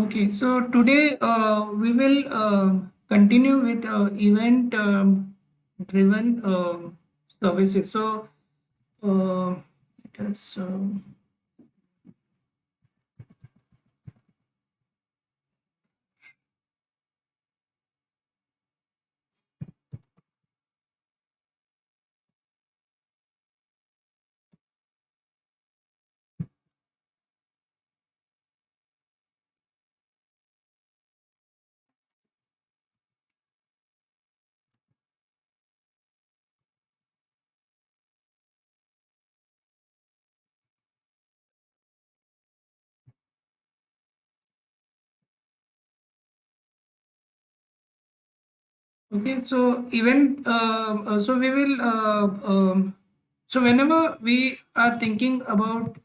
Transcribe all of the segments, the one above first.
Okay, so today we will continue with event driven services. So let us, okay, so event. So we will. So whenever we are thinking about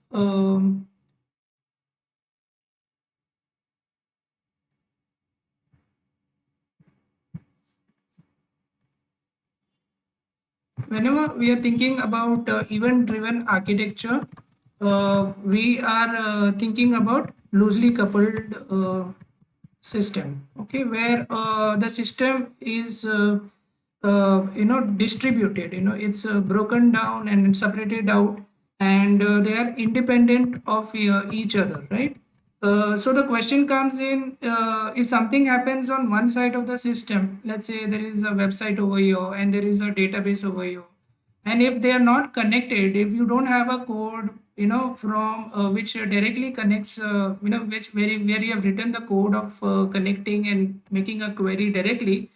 whenever we are thinking about event driven architecture, we are thinking about loosely coupled system, okay, where the system is distributed, it's broken down and separated out, and they are independent of each other, right? So the question comes in, if something happens on one side of the system, let's say there is a website over here and there is a database over here, and if they are not connected, if you don't have a code, from which directly connects, which where you have written the code of connecting and making a query directly,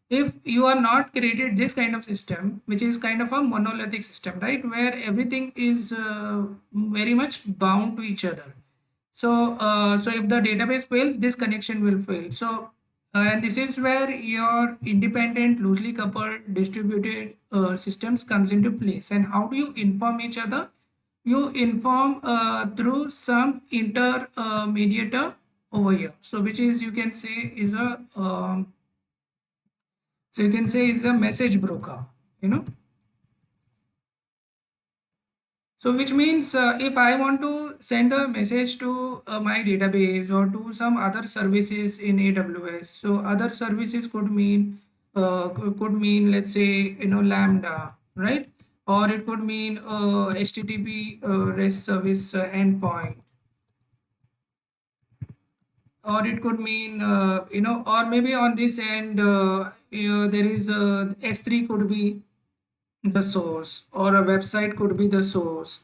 if you are not created this kind of system, which is kind of a monolithic system, right, where everything is very much bound to each other. So if the database fails, this connection will fail. So and this is where your independent, loosely coupled, distributed systems comes into place. And how do you inform each other? You inform through some inter mediator over here. So which is, you can say, is a so you can say is a message broker. You know. So which means if I want to send a message to my database or to some other services in AWS, so other services could mean, let's say, Lambda, right? Or it could mean HTTP REST service endpoint, or it could mean, or maybe on this end, there is S3 could be the source, or a website could be the source,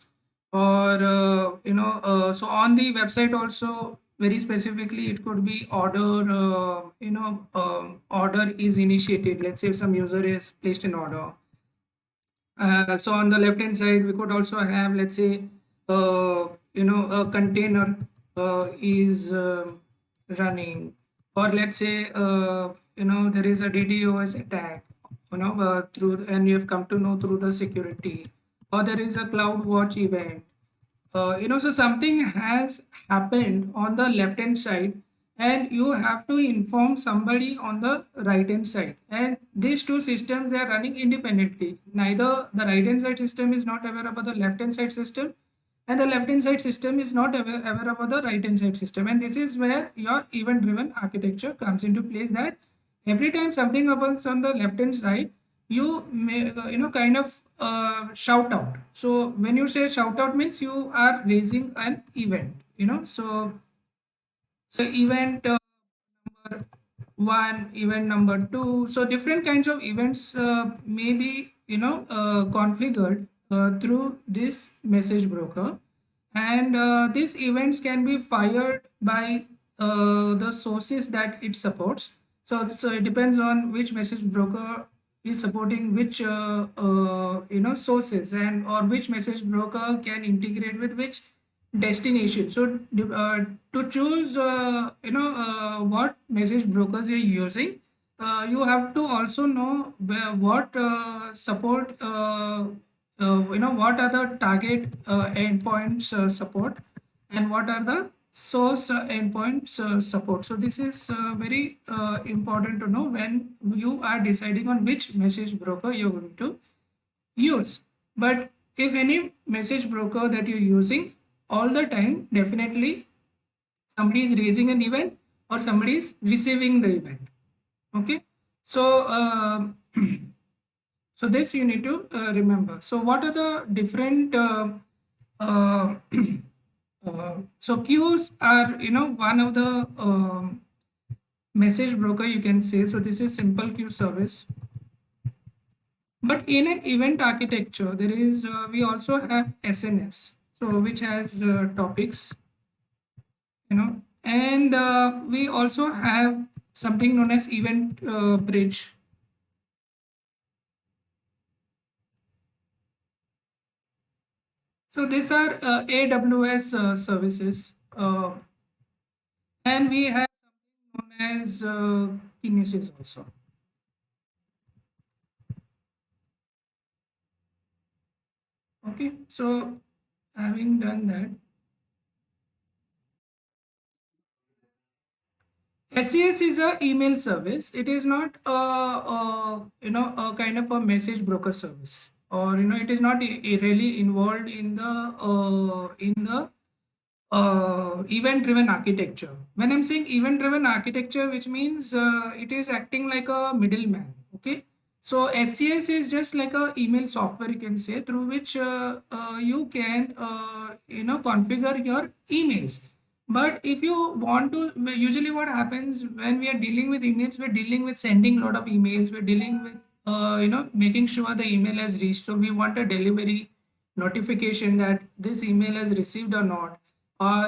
or so on the website also, very specifically, it could be order, order is initiated. Let's say if some user is placed an order, so on the left hand side we could also have, let's say, a container is running, or let's say, there is a DDoS attack, through, and you have come to know through the security, or there is a CloudWatch event. So something has happened on the left hand side, and you have to inform somebody on the right hand side, and these two systems, they are running independently. Neither the right hand side system is not aware about the left hand side system, and the left hand side system is not aware about the right hand side system. And this is where your event driven architecture comes into place, that every time something happens on the left hand side, you may kind of shout out. So when you say shout out, means you are raising an event, so event number one, event number two. So different kinds of events may be, configured through this message broker, and these events can be fired by the sources that it supports. So it depends on which message broker is supporting which sources, and or which message broker can integrate with which destination. So to choose what message brokers you're using, you have to also know what support, what are the target endpoints support, and what are the source endpoints support. So this is very important to know when you are deciding on which message broker you're going to use. But if any message broker that you're using all the time, definitely somebody is raising an event, or somebody is receiving the event. Okay, so so this you need to remember. So what are the different uh, so queues are, one of the message broker, you can say. So this is simple queue service. But in an event architecture, there is we also have SNS, so which has topics, and we also have something known as event bridge. So these are AWS services, and we have known as Kinesis also. Okay, so having done that, SES is a email service. It is not a kind of a message broker service, or it is not really involved in the event driven architecture. When I'm saying event driven architecture, which means it is acting like a middleman. Okay, so SCS is just like a email software, you can say, through which you can configure your emails. But if you want to, usually what happens when we are dealing with emails, we're dealing with sending a lot of emails, we're dealing with making sure the email has reached. So we want a delivery notification that this email has received or not.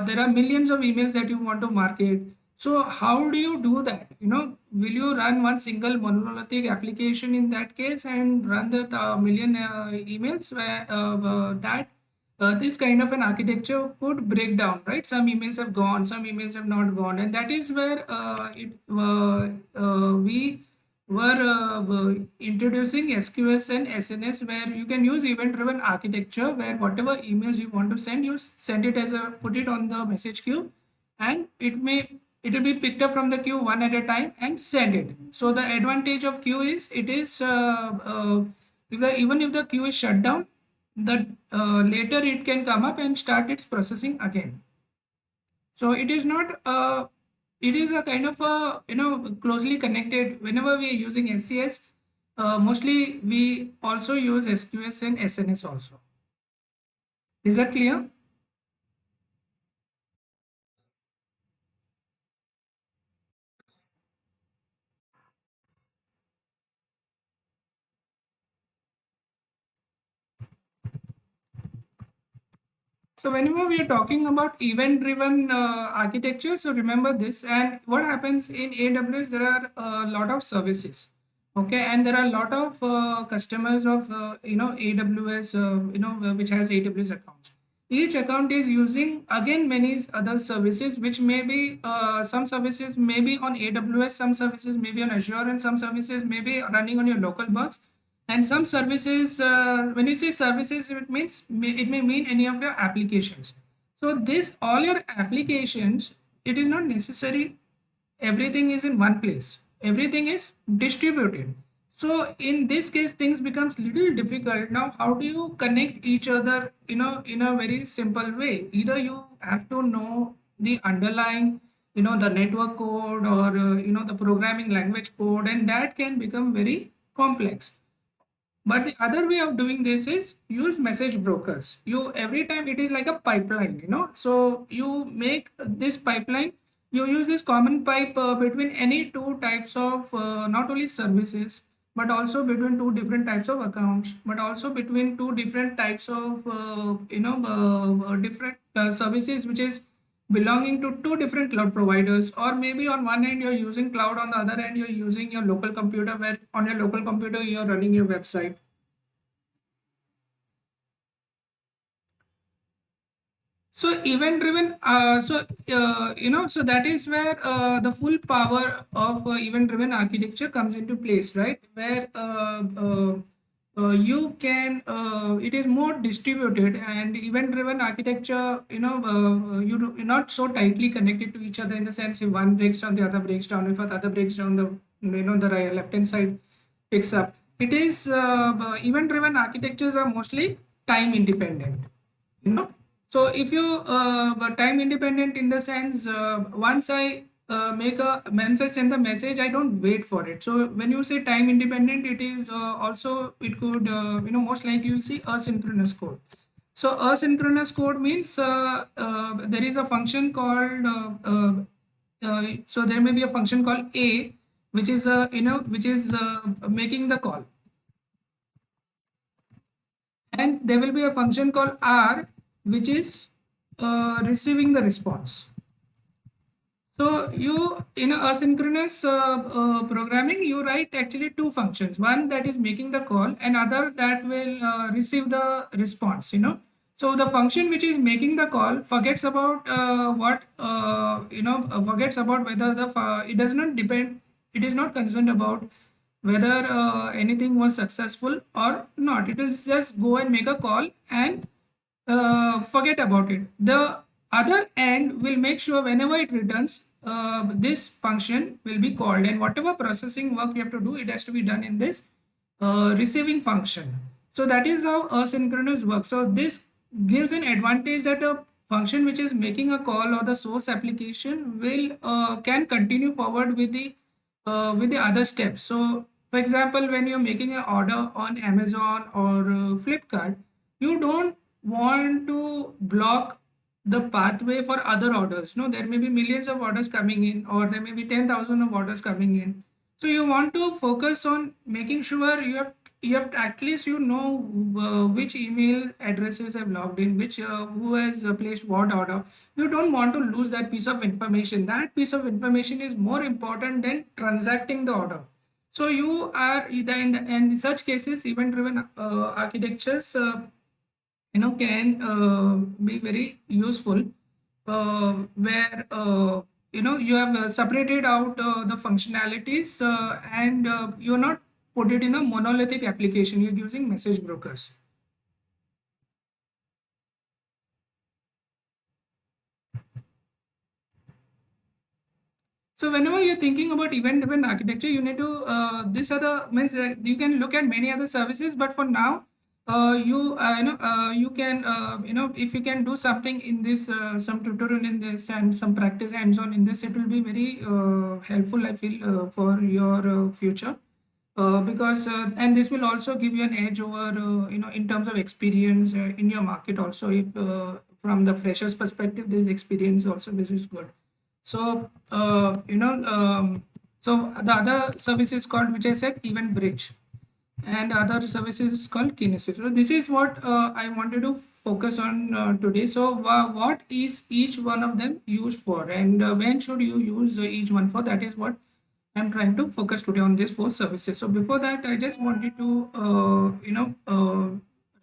There are millions of emails that you want to market. So how do you do that? Will you run one single monolithic application in that case and run the million emails where that this kind of an architecture could break down, right? Some emails have gone, some emails have not gone, and that is where we were introducing SQS and SNS, where you can use event-driven architecture, where whatever emails you want to send, you send it as a put it on the message queue, and it will be picked up from the queue one at a time and send it. So the advantage of queue is it is even if the queue is shut down, that later it can come up and start its processing again. So it is not it is a kind of a closely connected. Whenever we are using SCS, mostly we also use SQS and SNS also. Is that clear? So whenever we are talking about event-driven architecture, so remember this. And what happens in AWS, there are a lot of services, okay, and there are a lot of customers of AWS, which has AWS accounts. Each account is using again many other services, which may be some services may be on AWS, some services may be on Azure, and some services may be running on your local box. And some services, when you say services, it means it may mean any of your applications. So this all your applications, it is not necessary everything is in one place. Everything is distributed. So in this case, things becomes little difficult. Now, how do you connect each other, in a very simple way? Either you have to know the underlying, the network code, or the programming language code, and that can become very complex. But the other way of doing this is use message brokers. You every time it is like a pipeline, So you make this pipeline, you use this common pipe between any two types of not only services, but also between two different types of accounts, but also between two different types of different services, which is belonging to two different cloud providers. Or maybe on one end you're using cloud, on the other end you're using your local computer, where on your local computer you're running your website. So event driven, so that is where the full power of event driven architecture comes into place, right? Where you can, it is more distributed, and event driven architecture, you're not so tightly connected to each other, in the sense if one breaks down, the other breaks down. If the other breaks down, the right, left hand side picks up. It is event driven architectures are mostly time independent, you know so if you time independent, in the sense, once I make a once I send the message, I don't wait for it. So when you say time independent, it is also it could most likely you'll see asynchronous code. So asynchronous code means there is a function called so there may be a function called a, which is which is making the call, and there will be a function called r, which is receiving the response. So you in a asynchronous programming, you write actually two functions. One that is making the call, and other that will receive the response. So the function which is making the call forgets about what forgets about whether it does not depend. It is not concerned about whether anything was successful or not. It will just go and make a call and forget about it. The other end will make sure whenever it returns, this function will be called, and whatever processing work you have to do, it has to be done in this receiving function. So that is how asynchronous works. So this gives an advantage that a function which is making a call or the source application will can continue forward with the other steps. So for example, when you're making an order on Amazon or Flipkart, you don't want to block the pathway for other orders. No, there may be millions of orders coming in, or there may be 10,000 of orders coming in. So you want to focus on making sure you have at least which email addresses have logged in, which who has placed what order. You don't want to lose that piece of information. That piece of information is more important than transacting the order. So you are either in such cases, event driven architectures can be very useful, where you have separated out the functionalities, and you're not put it in a monolithic application. You're using message brokers. So whenever you're thinking about event-driven architecture, you need to these are the means you can look at many other services, but for now, you can if you can do something in this, some tutorial in this and some practice hands-on in this, it will be very helpful, I feel, for your future. Because and this will also give you an edge over in terms of experience in your market also. If from the freshers perspective, this experience also, this is good. So so the other service is called, which I said, Event Bridge, and other services is called Kinesis. So this is what I wanted to focus on today. So what is each one of them used for, and when should you use each one for? That is what I'm trying to focus today on these four services. So before that, I just wanted to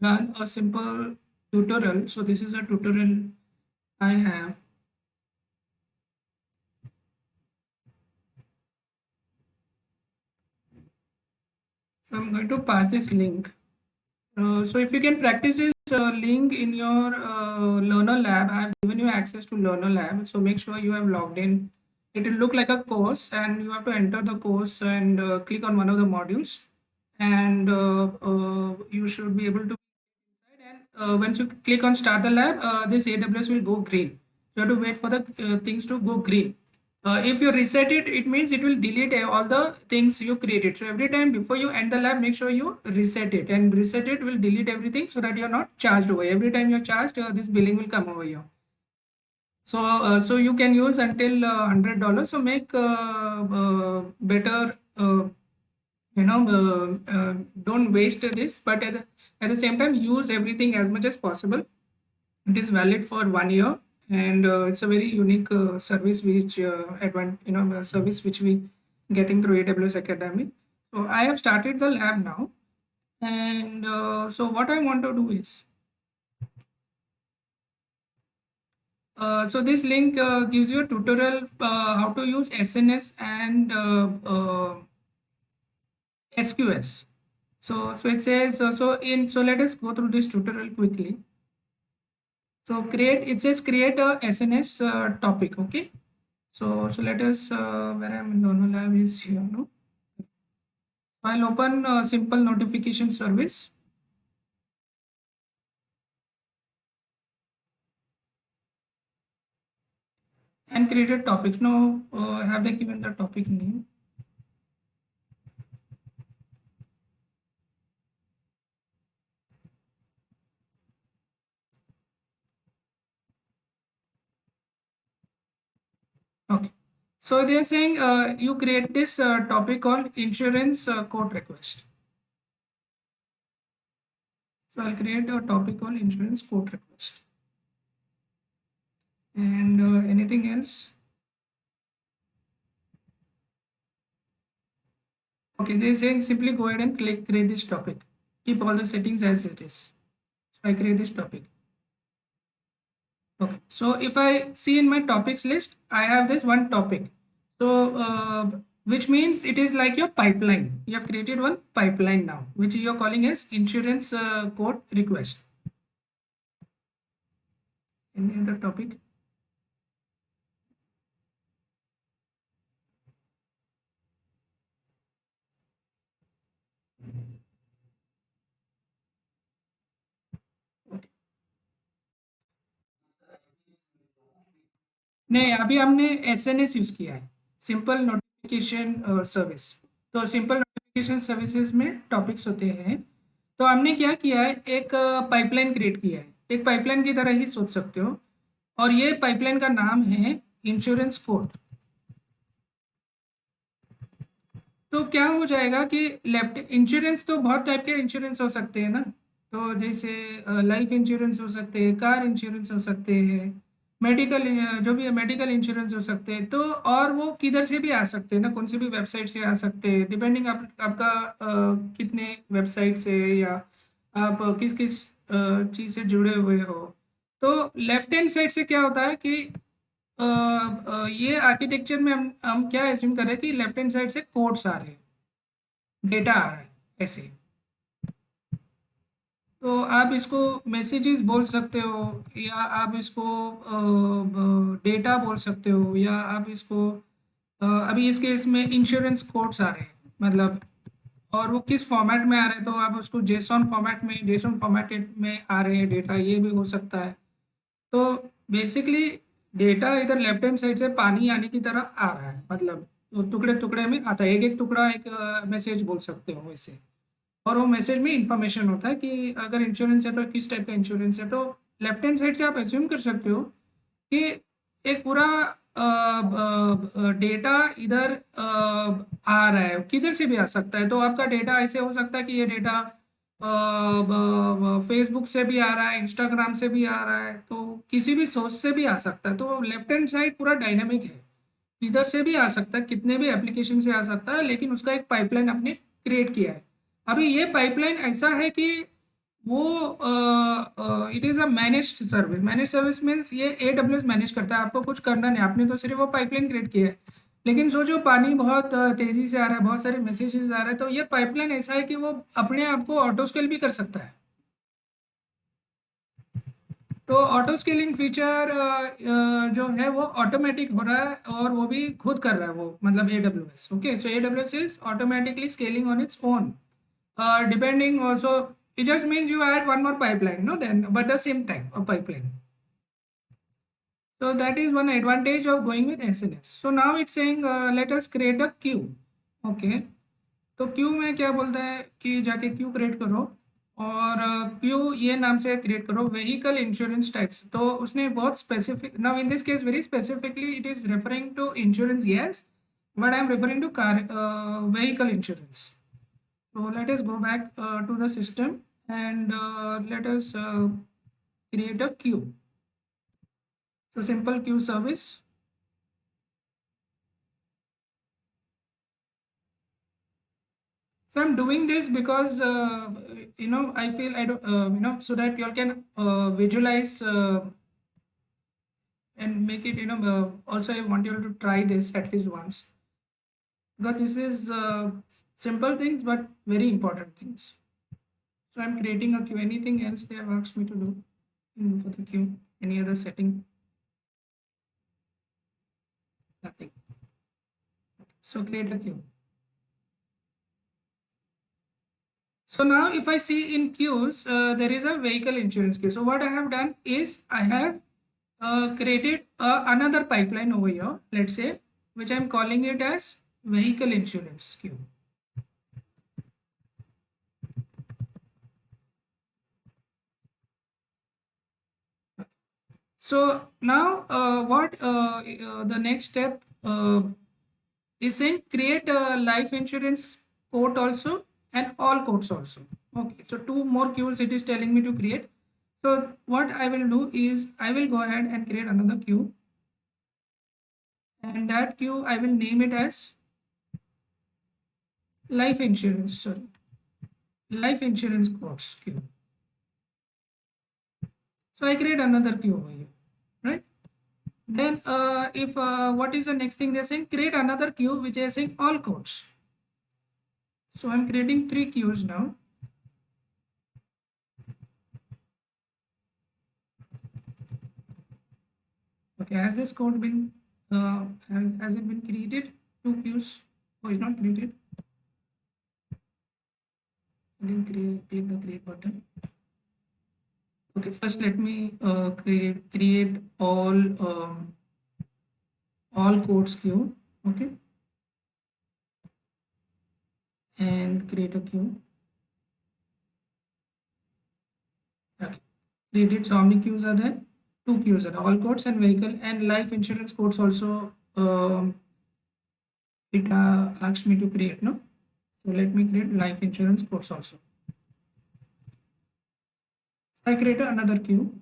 run a simple tutorial. So this is a tutorial I have. So I'm going to pass this link. So if you can practice this link in your Learner Lab, I have given you access to Learner Lab. So make sure you have logged in. It will look like a course, and you have to enter the course and click on one of the modules, and you should be able to. And once you click on Start the Lab, this AWS will go green. You have to wait for the things to go green. If you reset it, it means it will delete all the things you created. So every time before you end the lab, make sure you reset it, and reset it will delete everything so that you're not charged over. Every time you're charged, this billing will come over here. So you can use until $100. So make better, don't waste this, but at the same time, use everything as much as possible. It is valid for 1 year, and it's a very unique service which service which we getting through AWS Academy. So I have started the lab now, and so what I want to do is, so this link gives you a tutorial how to use SNS and SQS. So it says so let us go through this tutorial quickly. So it says create a SNS topic. Okay. So let us, where I'm in Learner Lab is here, no? I'll open a simple notification service. and created topics. Now have they given the topic name? Okay. So they are saying you create this topic called insurance quote request. So I'll create a topic called insurance quote request. And anything else? Okay, they're saying simply go ahead and click create this topic. Keep all the settings as it is. So I create this topic. Okay, so if I see in my topics list, I have this one topic. So which means it is like your pipeline. You have created one pipeline now, which you are calling as insurance quote request. Any other topic? Okay. नहीं, अभी हमने SNS use किया है, simple notification service. तो simple notification services में topics होते हैं। तो हमने क्या किया है, एक पाइपलाइन क्रिएट किया है, एक पाइपलाइन की तरह ही सोच सकते हो। और ये पाइपलाइन का नाम है इंश्योरेंस कोड। तो क्या हो जाएगा कि लेफ्ट इंश्योरेंस, तो बहुत टाइप के इंश्योरेंस हो सकते हैं ना। तो जैसे लाइफ इंश्योरेंस हो सकते हैं, कार इंश्योरेंस हो सकते हैं, मेडिकल जो भी है मेडिकल इंश्योरेंस हो सकते हैं। तो और वो किधर से भी आ सकते हैं ना, कौन सी भी वेबसाइट से आ सकते हैं, डिपेंडिंग आपका कितने वेबसाइट से या आप किस किस चीज़ से जुड़े हुए हो। तो लेफ्ट हैंड साइड से क्या होता है कि ये आर्किटेक्चर में हम क्या एज्यूम कर रहे हैं कि लेफ्ट हैंड साइड से कोड्स आ रहे हैं, डेटा आ रहा है ऐसे। तो आप इसको मैसेजेस बोल सकते हो, या आप इसको डेटा बोल सकते हो, या आप इसको अभी इस केस में इंश्योरेंस कोड्स आ रहे हैं मतलब, और वो किस फॉर्मेट में आ रहे हैं, तो आप उसको जेसॉन फॉर्मेट में, जेसॉन फॉर्मेट में आ रहे हैं डेटा, ये भी हो सकता है। तो बेसिकली डेटा इधर लेफ्ट हैंड साइड से पानी आने की तरह आ रहा है, मतलब टुकड़े टुकड़े में आता है, एक एक टुकड़ा एक मैसेज बोल सकते हो वैसे। और वो मैसेज में इंफॉर्मेशन होता है कि अगर इंश्योरेंस है तो किस टाइप का इंश्योरेंस है। तो लेफ्ट हैंड साइड से आप एज्यूम कर सकते हो कि एक पूरा डेटा इधर आ रहा है, किधर से भी आ सकता है। तो आपका डेटा ऐसे हो सकता है कि ये डेटा फेसबुक से भी आ रहा है, इंस्टाग्राम से भी आ रहा है, तो किसी भी सोर्स से भी आ सकता है। तो लेफ्ट हैंड साइड पूरा डायनामिक है, इधर से भी आ सकता है, कितने भी एप्लीकेशन से आ सकता है, लेकिन उसका एक पाइपलाइन आपने क्रिएट किया है। अभी ये पाइपलाइन ऐसा है कि वो it is a managed service. Manage service means ये AWS मैनेज करता है, आपको कुछ करना नहीं, आपने तो सिर्फ वो पाइपलाइन क्रिएट किया है। लेकिन सोचो पानी बहुत तेजी से आ रहा है, बहुत सारे मैसेजेस आ रहे हैं, तो ये पाइपलाइन ऐसा है कि वो अपने आप को ऑटो स्केल भी कर सकता है। तो ऑटो स्केलिंग फीचर जो है वो ऑटोमेटिक हो रहा है, और वो भी खुद कर रहा है वो, मतलब AWS। Okay, so AWS is automatically scaling on its own, depending also, it just means you add one more pipeline, no, then but the same type of pipeline. So that is one advantage of going with SNS. So now it's saying let us create a queue. Okay, तो Q में क्या बोलता है कि जाके Q create करो, और Q ये नाम से क्रिएट करो, व्हीकल इंश्योरेंस टाइप्स। तो उसने बहुत specific, now in this case very specifically it is referring to insurance, yes, but I am referring to car vehicle insurance. So let us go back to the system, and let us create a queue. So simple queue service. So I'm doing this because I feel I don't so that you all can visualize and make it, also I want you all to try this at least once, because this is simple things but very important things. So I'm creating a queue. Anything else they have asked me to do for the queue? Any other setting? Nothing. So create a queue. So now if I see in queues, there is a vehicle insurance queue. So what I have done is I have created another pipeline over here, let's say, which I'm calling it as vehicle insurance queue. So now what the next step is saying create a life insurance quote also and all quotes also. Okay, so two more queues it is telling me to create. So what I will do is I will go ahead and create another queue, and that queue I will name it as life insurance, sorry, life insurance quotes queue. So I create another queue over here, right? Then if what is the next thing they're saying, create another queue which is saying all quotes. So I'm creating three queues now. Okay, has this code been has it been created? Two queues. Oh, it's not created. I didn't click the create button. Okay, first let me create all codes queue. Okay, and create a queue. Okay, created. So how many queues are there? Two queues are there. All codes and vehicle and life insurance codes also. It asked me to create, no? So let me create life insurance codes also. I create another queue.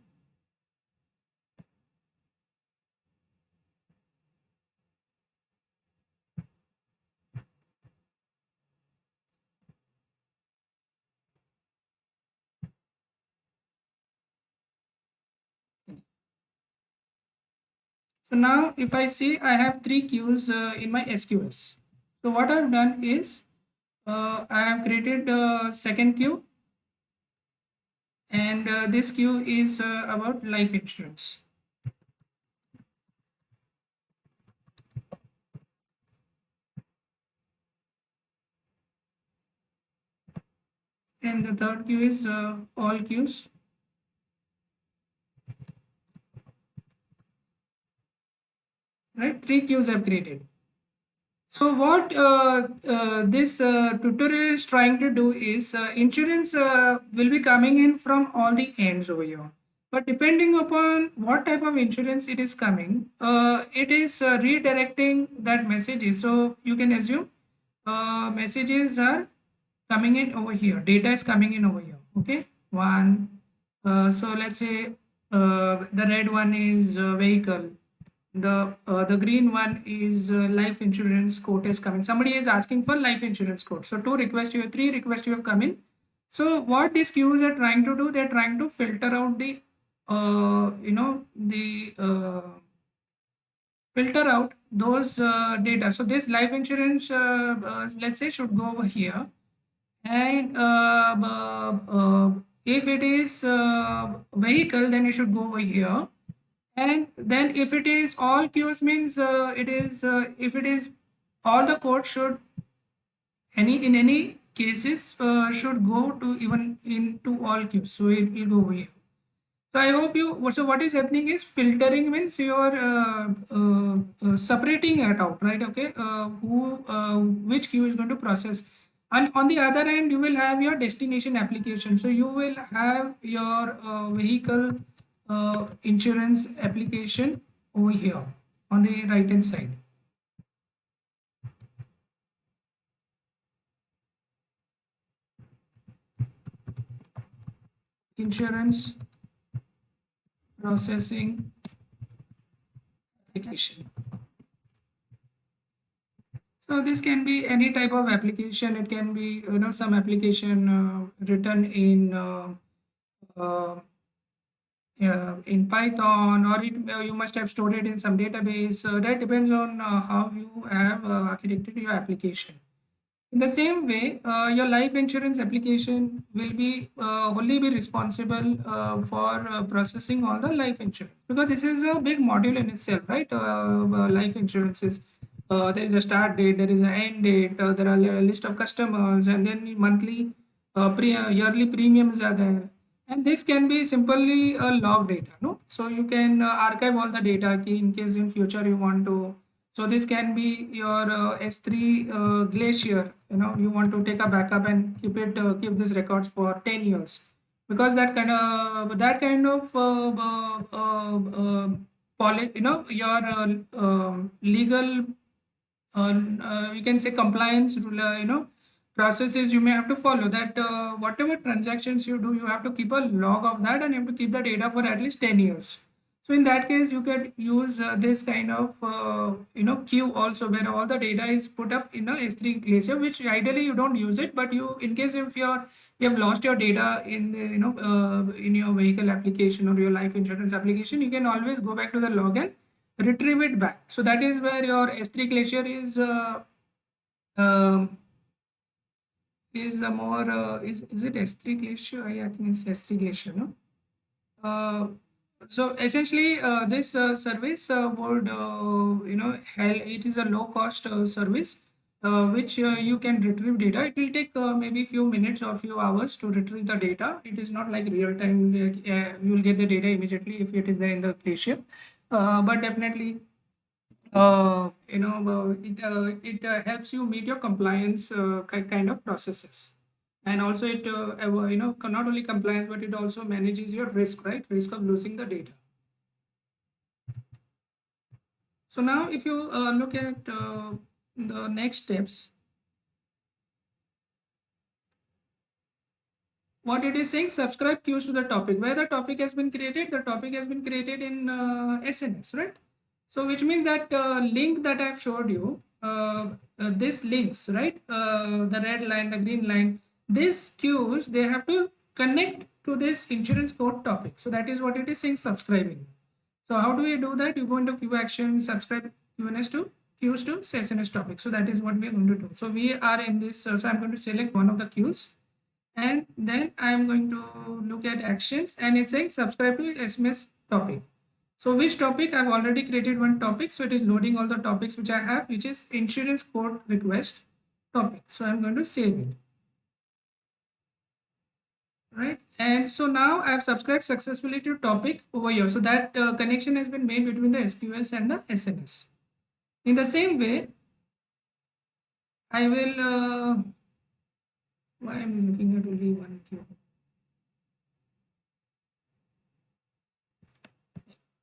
So now if I see I have three queues in my SQS. So what I've done is I have created a second queue, and this queue is about life insurance. And the third queue is all queues. Right, three queues I've created. So what this tutorial is trying to do is insurance will be coming in from all the ends over here. But depending upon what type of insurance it is coming, it is redirecting that messages. So you can assume messages are coming in over here. Data is coming in over here. Okay, one. So let's say the red one is vehicle, the green one is life insurance quote is coming. Somebody is asking for life insurance quote. So two requests you have, three requests you have come in. So what these queues are trying to do, they're trying to filter out the filter out those data. So this life insurance let's say should go over here, and if it is vehicle, then it should go over here. And then if it is all queues means it is if it is all the code should any in any cases should go to even into all queues. So it will go over here. So I hope you. So what is happening is filtering means you are separating it out, right? Okay, which queue is going to process, and on the other end you will have your destination application. So you will have your vehicle insurance application over here on the right hand side. Insurance processing application. So this can be any type of application. It can be some application written uh, in Python, or you must have stored it in some database. That depends on how you have architected your application. In the same way, your life insurance application will be only be responsible for processing all the life insurance, because this is a big module in itself, right? Life insurances. There is a start date, there is an end date, there are a list of customers, and then monthly, yearly premiums are there. And this can be simply a log data, no? So you can archive all the data key in case in future you want to. So this can be your S3 Glacier. You know, you want to take a backup and keep these records for 10 years, because you know, your legal you can say compliance rule, you know, processes you may have to follow, that whatever transactions you do, you have to keep a log of that, and you have to keep the data for at least 10 years. So in that case you could use this kind of you know, queue also, where all the data is put up in a S3 Glacier, which ideally you don't use it, but you, in case if you have lost your data in the, you know, in your vehicle application or your life insurance application, you can always go back to the log and retrieve it back. So that is where your S3 Glacier um, is a more is it S3 Glacier? I think it's S3 Glacier, no? Uh, so essentially, this service would you know, it is a low cost service which you can retrieve data. It will take maybe few minutes or few hours to retrieve the data. It is not like real time. Like, you will get the data immediately if it is there in the Glacier. But definitely you know, it helps you meet your compliance kind of processes, and also it you know, not only compliance, but it also manages your risk, right? Risk of losing the data. So now if you look at the next steps, what it is saying, subscribe queues to the topic. Where the topic has been created, the topic has been created in SNS, right? So which means that link that I've showed you, this links, right? The red line, the green line, these queues, they have to connect to this insurance code topic. So that is what it is saying, subscribing. So how do we do that? You go into queue action, subscribe QNS to queues to SNS topic. So that is what we are going to do. So we are in this, so I'm going to select one of the queues, and then I'm going to look at actions, and it's saying subscribe to SMS topic. So which topic? I've already created one topic, so it is loading all the topics which I have, which is insurance code request topic. So I'm going to save it, right? And so now I've subscribed successfully to topic over here. So that connection has been made between the SQS and the SNS. In the same way, I will why am I looking at only one queue?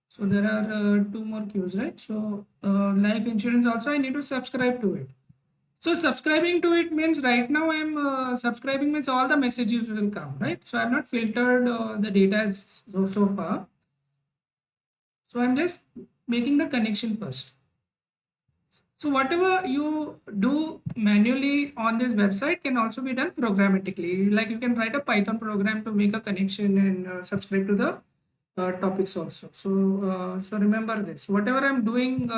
So there are two more queues, right? So life insurance also I need to subscribe to it. So subscribing to it means right now I'm subscribing means all the messages will come, right? So I've not filtered the data so far. So I'm just making the connection first. So whatever you do manually on this website can also be done programmatically. Like you can write a Python program to make a connection and subscribe to the topics also. So remember this. Whatever I'm doing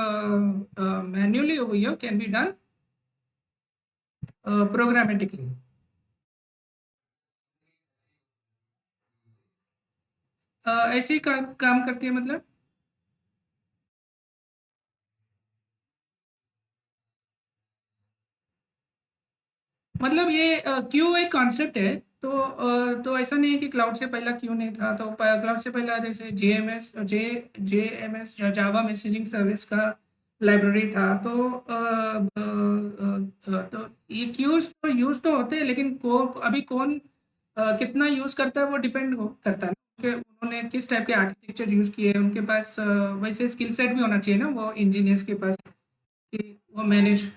manually over here can be done programmatically. ऐसे ही काम करती है मतलब ये क्यों एक concept है। तो ऐसा नहीं है कि क्लाउड से पहला क्यों नहीं था। तो क्लाउड से पहला जैसे जे एम एस जावा मैसेजिंग सर्विस का लाइब्रेरी था। तो ये क्यूज तो यूज तो होते हैं, लेकिन अभी कौन कितना यूज करता है वो डिपेंड करता है कि उन्होंने किस टाइप के आर्किटेक्चर यूज किए हैं। उनके पास वैसे स्किल सेट भी होना चाहिए ना, वो इंजीनियर्स के पास, कि वो मैनेज।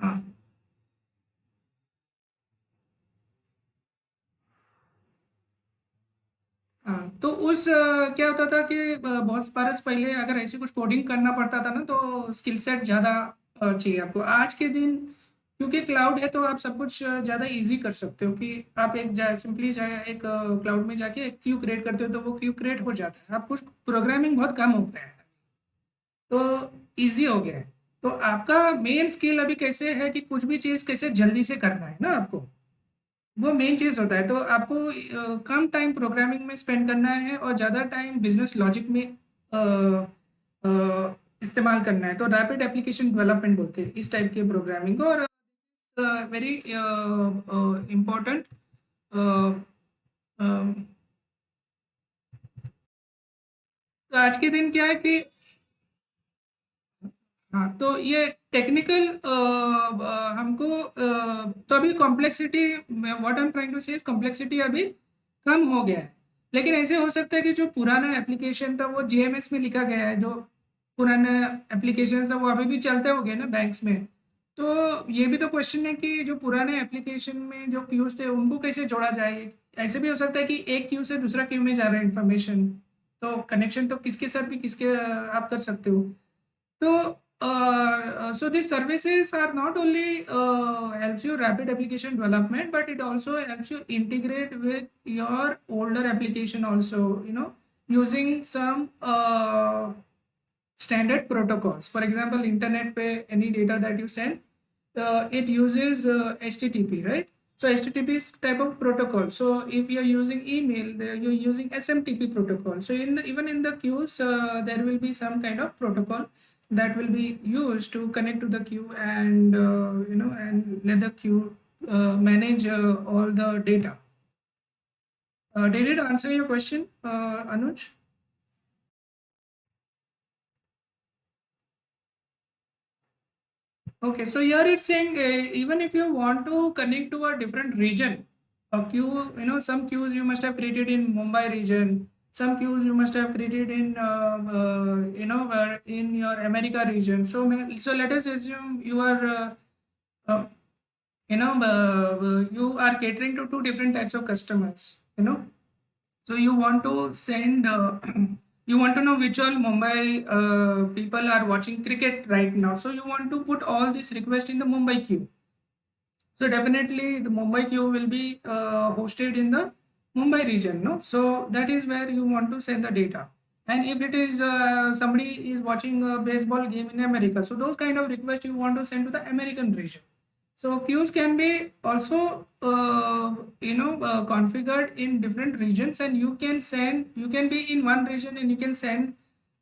हाँ हाँ, तो उस क्या होता था कि बहुत बरस पहले अगर ऐसे कुछ कोडिंग करना पड़ता था ना, तो स्किल सेट ज़्यादा चाहिए आपको। आज के दिन क्योंकि क्लाउड है तो आप सब कुछ ज़्यादा इजी कर सकते हो, कि आप एक सिंपली एक क्लाउड में जाके एक क्यू क्रिएट करते हो तो वो क्यू क्रिएट हो जाता है। आप कुछ प्रोग्रामिंग बहुत कम हो गया है, तो इजी हो गया है। तो आपका मेन स्किल अभी कैसे है कि कुछ भी चीज़ कैसे जल्दी से करना है ना आपको, वो मेन चीज़ होता है। तो आपको कम टाइम प्रोग्रामिंग में स्पेंड करना है और ज़्यादा टाइम बिजनेस लॉजिक में अ, इस्तेमाल करना है। तो रैपिड एप्लीकेशन डेवलपमेंट बोलते हैं इस टाइप के प्रोग्रामिंग को। और very important. uh, um, तो आज के दिन क्या है कि हाँ, तो ये टेक्निकल हमको तो अभी complexity, what I am trying to say is complexity अभी कम हो गया है। लेकिन ऐसे हो सकता है कि जो पुराना एप्लीकेशन था वो जेएमएस में लिखा गया है, जो पुराना एप्लीकेशन था वो अभी भी चलते होंगे ना बैंक्स में। तो ये भी तो क्वेश्चन है कि जो पुराने एप्लीकेशन में जो क्यूज थे उनको कैसे जोड़ा जाए। ऐसे भी हो सकता है कि एक क्यू से दूसरा क्यू में जा रहा है इन्फॉर्मेशन, तो कनेक्शन तो किसके साथ भी किसके आप कर सकते हो। So, so these services are not only helps you rapid application development, but it also helps you integrate with your older application also, using some standard protocols. For example, internet pay any data that you send, it uses HTTP, right? So HTTP is type of protocol. So if you're using email, you're using SMTP protocol. So even in the queues, there will be some kind of protocol that will be used to connect to the queue, and and let the queue manage all the data. Did it answer your question, Anuj? Okay, so here it's saying even if you want to connect to a different region, a queue, some queues you must have created in Mumbai region, some queues you must have created in, in your America region. So, so let us assume you are, uh, you are catering to two different types of customers, so you want to send, you want to know which all Mumbai people are watching cricket right now. So you want to put all these requests in the Mumbai queue. So definitely the Mumbai queue will be hosted in the Mumbai region, no? So that is where you want to send the data. And if it is somebody is watching a baseball game in America, so those kind of requests you want to send to the American region. So queues can be also configured in different regions, and you can send, you can be in one region and you can send,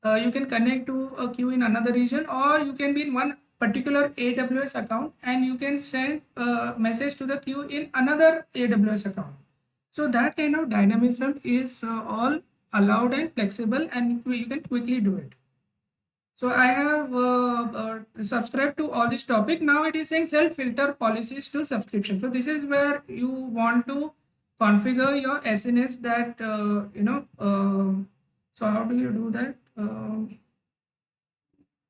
you can connect to a queue in another region, or you can be in one particular AWS account and you can send a message to the queue in another AWS account. So that kind of dynamism is all allowed and flexible, and you can quickly do it. So I have subscribed to all this topic. Now it is saying self filter policies to subscription. So this is where you want to configure your SNS that, so how do you do that?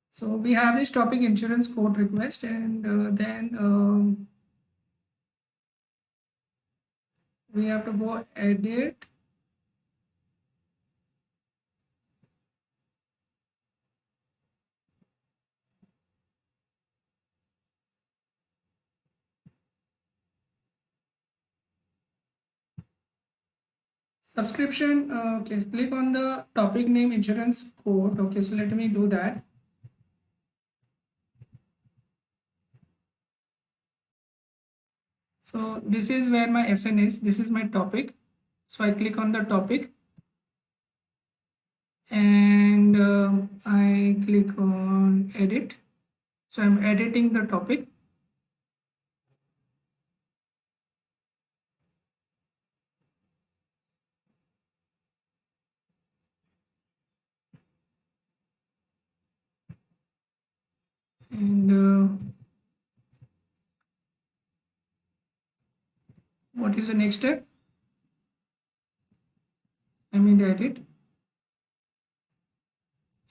So we have this topic insurance code request, and then we have to go edit. Subscription, okay, click on the topic name insurance code. Okay, so let me do that. So this is where my SN is. This is my topic. So I click on the topic, and I click on edit. So I'm editing the topic. And what is the next step? I mean edit.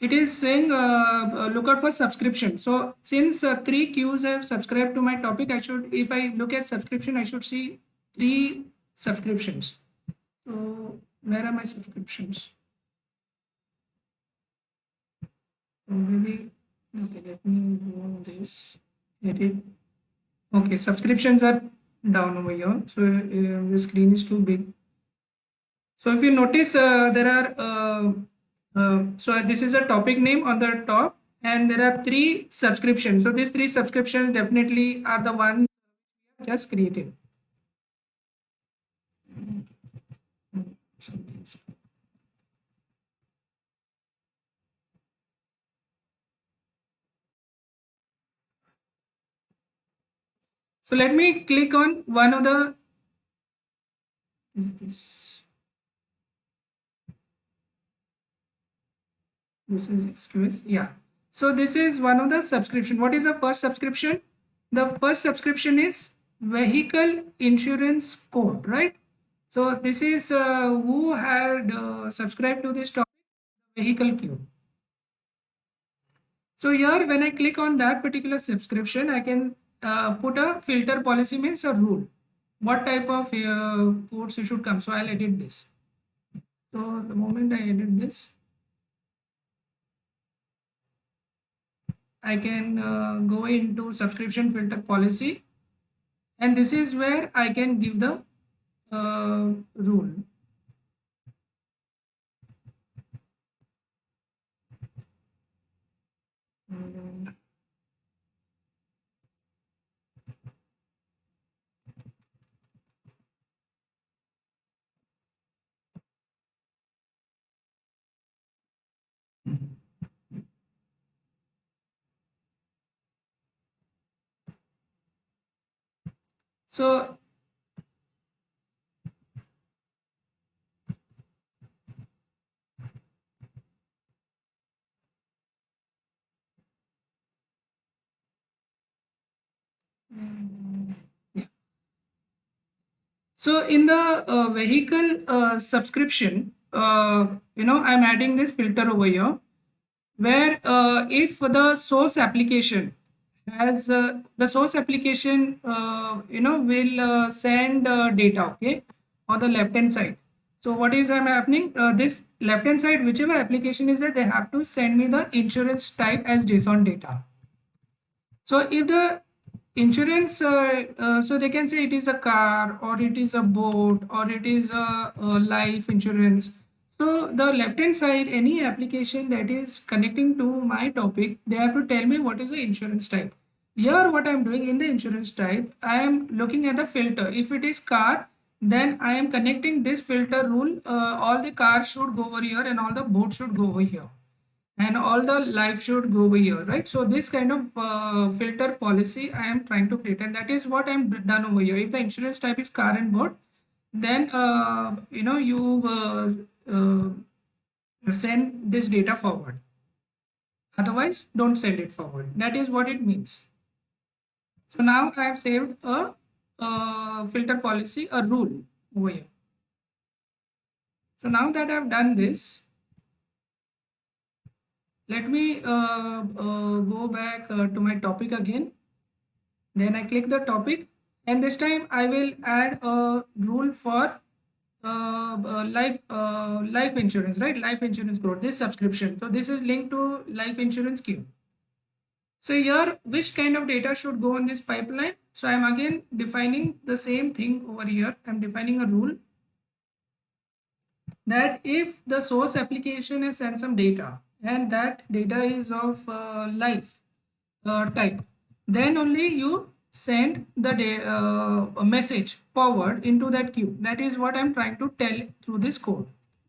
It is saying look out for subscription. So since three queues have subscribed to my topic, I should, if I look at subscription, I should see three subscriptions. So where are my subscriptions? So maybe, okay, let me go on this, edit. Okay, subscriptions are down over here. So the screen is too big. So if you notice, there are, so this is a topic name on the top, and there are three subscriptions. So these three subscriptions definitely are the ones just created. So let me click on one of the, is this is SQS, yeah. So this is one of the subscription. What is the first subscription? The first subscription is vehicle insurance code, right? So this is who had subscribed to this topic, vehicle queue. So here, when I click on that particular subscription, I can put a filter policy, means a rule. What type of codes you should come. So I'll edit this. So the moment I edit this, I can go into subscription filter policy, and this is where I can give the rule. Mm. So yeah. So in the vehicle subscription, I'm adding this filter over here, where if the source application has the source application will send data, okay, on the left hand side. So what is happening, this left hand side, whichever application is there, they have to send me the insurance type as JSON data. So if the insurance, so they can say it is a car, or it is a boat, or it is a life insurance. So the left hand side, any application that is connecting to my topic, they have to tell me what is the insurance type. Here, what I'm doing in the insurance type, I am looking at the filter. If it is car, then I am connecting this filter rule. All the cars should go over here, and all the boats should go over here, and all the life should go over here, right? So this kind of filter policy I am trying to create, and that is what I'm done over here. If the insurance type is car and boat, then you send this data forward. Otherwise, don't send it forward. That is what it means. So now I have saved a filter policy, a rule over here. So now that I've done this, let me go back to my topic again. Then I click the topic, and this time I will add a rule for life insurance, right? Life insurance code, this subscription. So this is linked to life insurance queue. So here, which kind of data should go on this pipeline? So I'm again defining the same thing over here. I'm defining a rule that if the source application has sent some data, and that data is of life type, then only you send the a message forward into that queue. That is what I'm trying to tell through this code,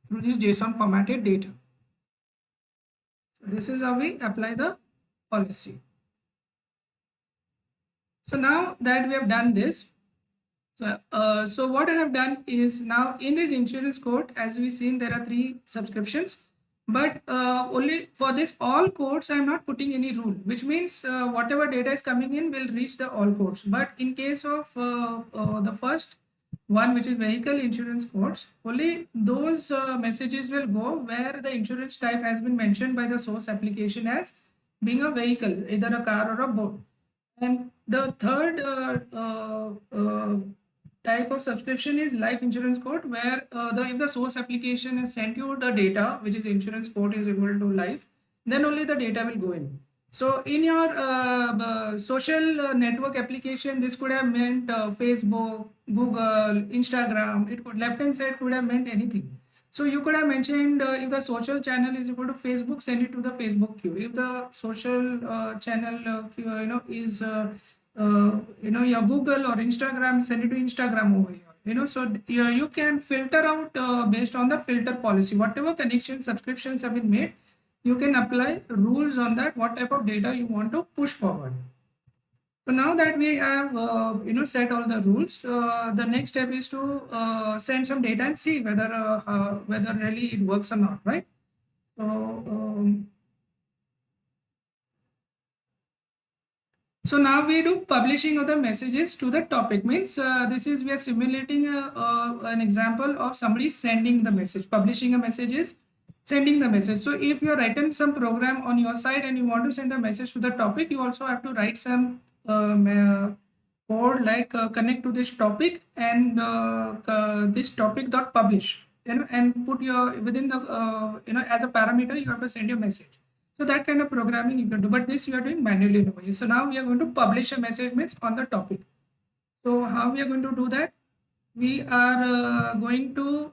through this JSON formatted data. So this is how we apply the policy. So now that we have done this, so what I have done is, now in this insurance code, as we seen, there are 3 subscriptions, but only for this all codes, I'm not putting any rule, which means whatever data is coming in will reach the all codes. But in case of the first one, which is vehicle insurance codes, only those messages will go where the insurance type has been mentioned by the source application as being a vehicle, either a car or a boat. And the third type of subscription is life insurance code, where if the source application has sent you the data, which is insurance code is equal to life, then only the data will go in. So in your social network application, this could have meant Facebook, Google, Instagram. It could, left hand side could have meant anything. So you could have mentioned if the social channel is equal to Facebook, send it to the Facebook queue. If the social channel queue, is your Google or Instagram, send it to Instagram over here. So you can filter out based on the filter policy. Whatever connection subscriptions have been made, you can apply rules on that, what type of data you want to push forward. So now that we have set all the rules, the next step is to send some data and see whether really it works or not, right? So so now we do publishing of the messages to the topic. Means this is we are simulating an example of somebody sending the message. Publishing a message is sending the message. So if you are writing some program on your side and you want to send a message to the topic, you also have to write some code like connect to this topic and this topic dot publish. And put your within the as a parameter you have to send your message. So that kind of programming you can do, but this you are doing manually in a way. So now we are going to publish a message means on the topic. So how we are going to do that? We are going to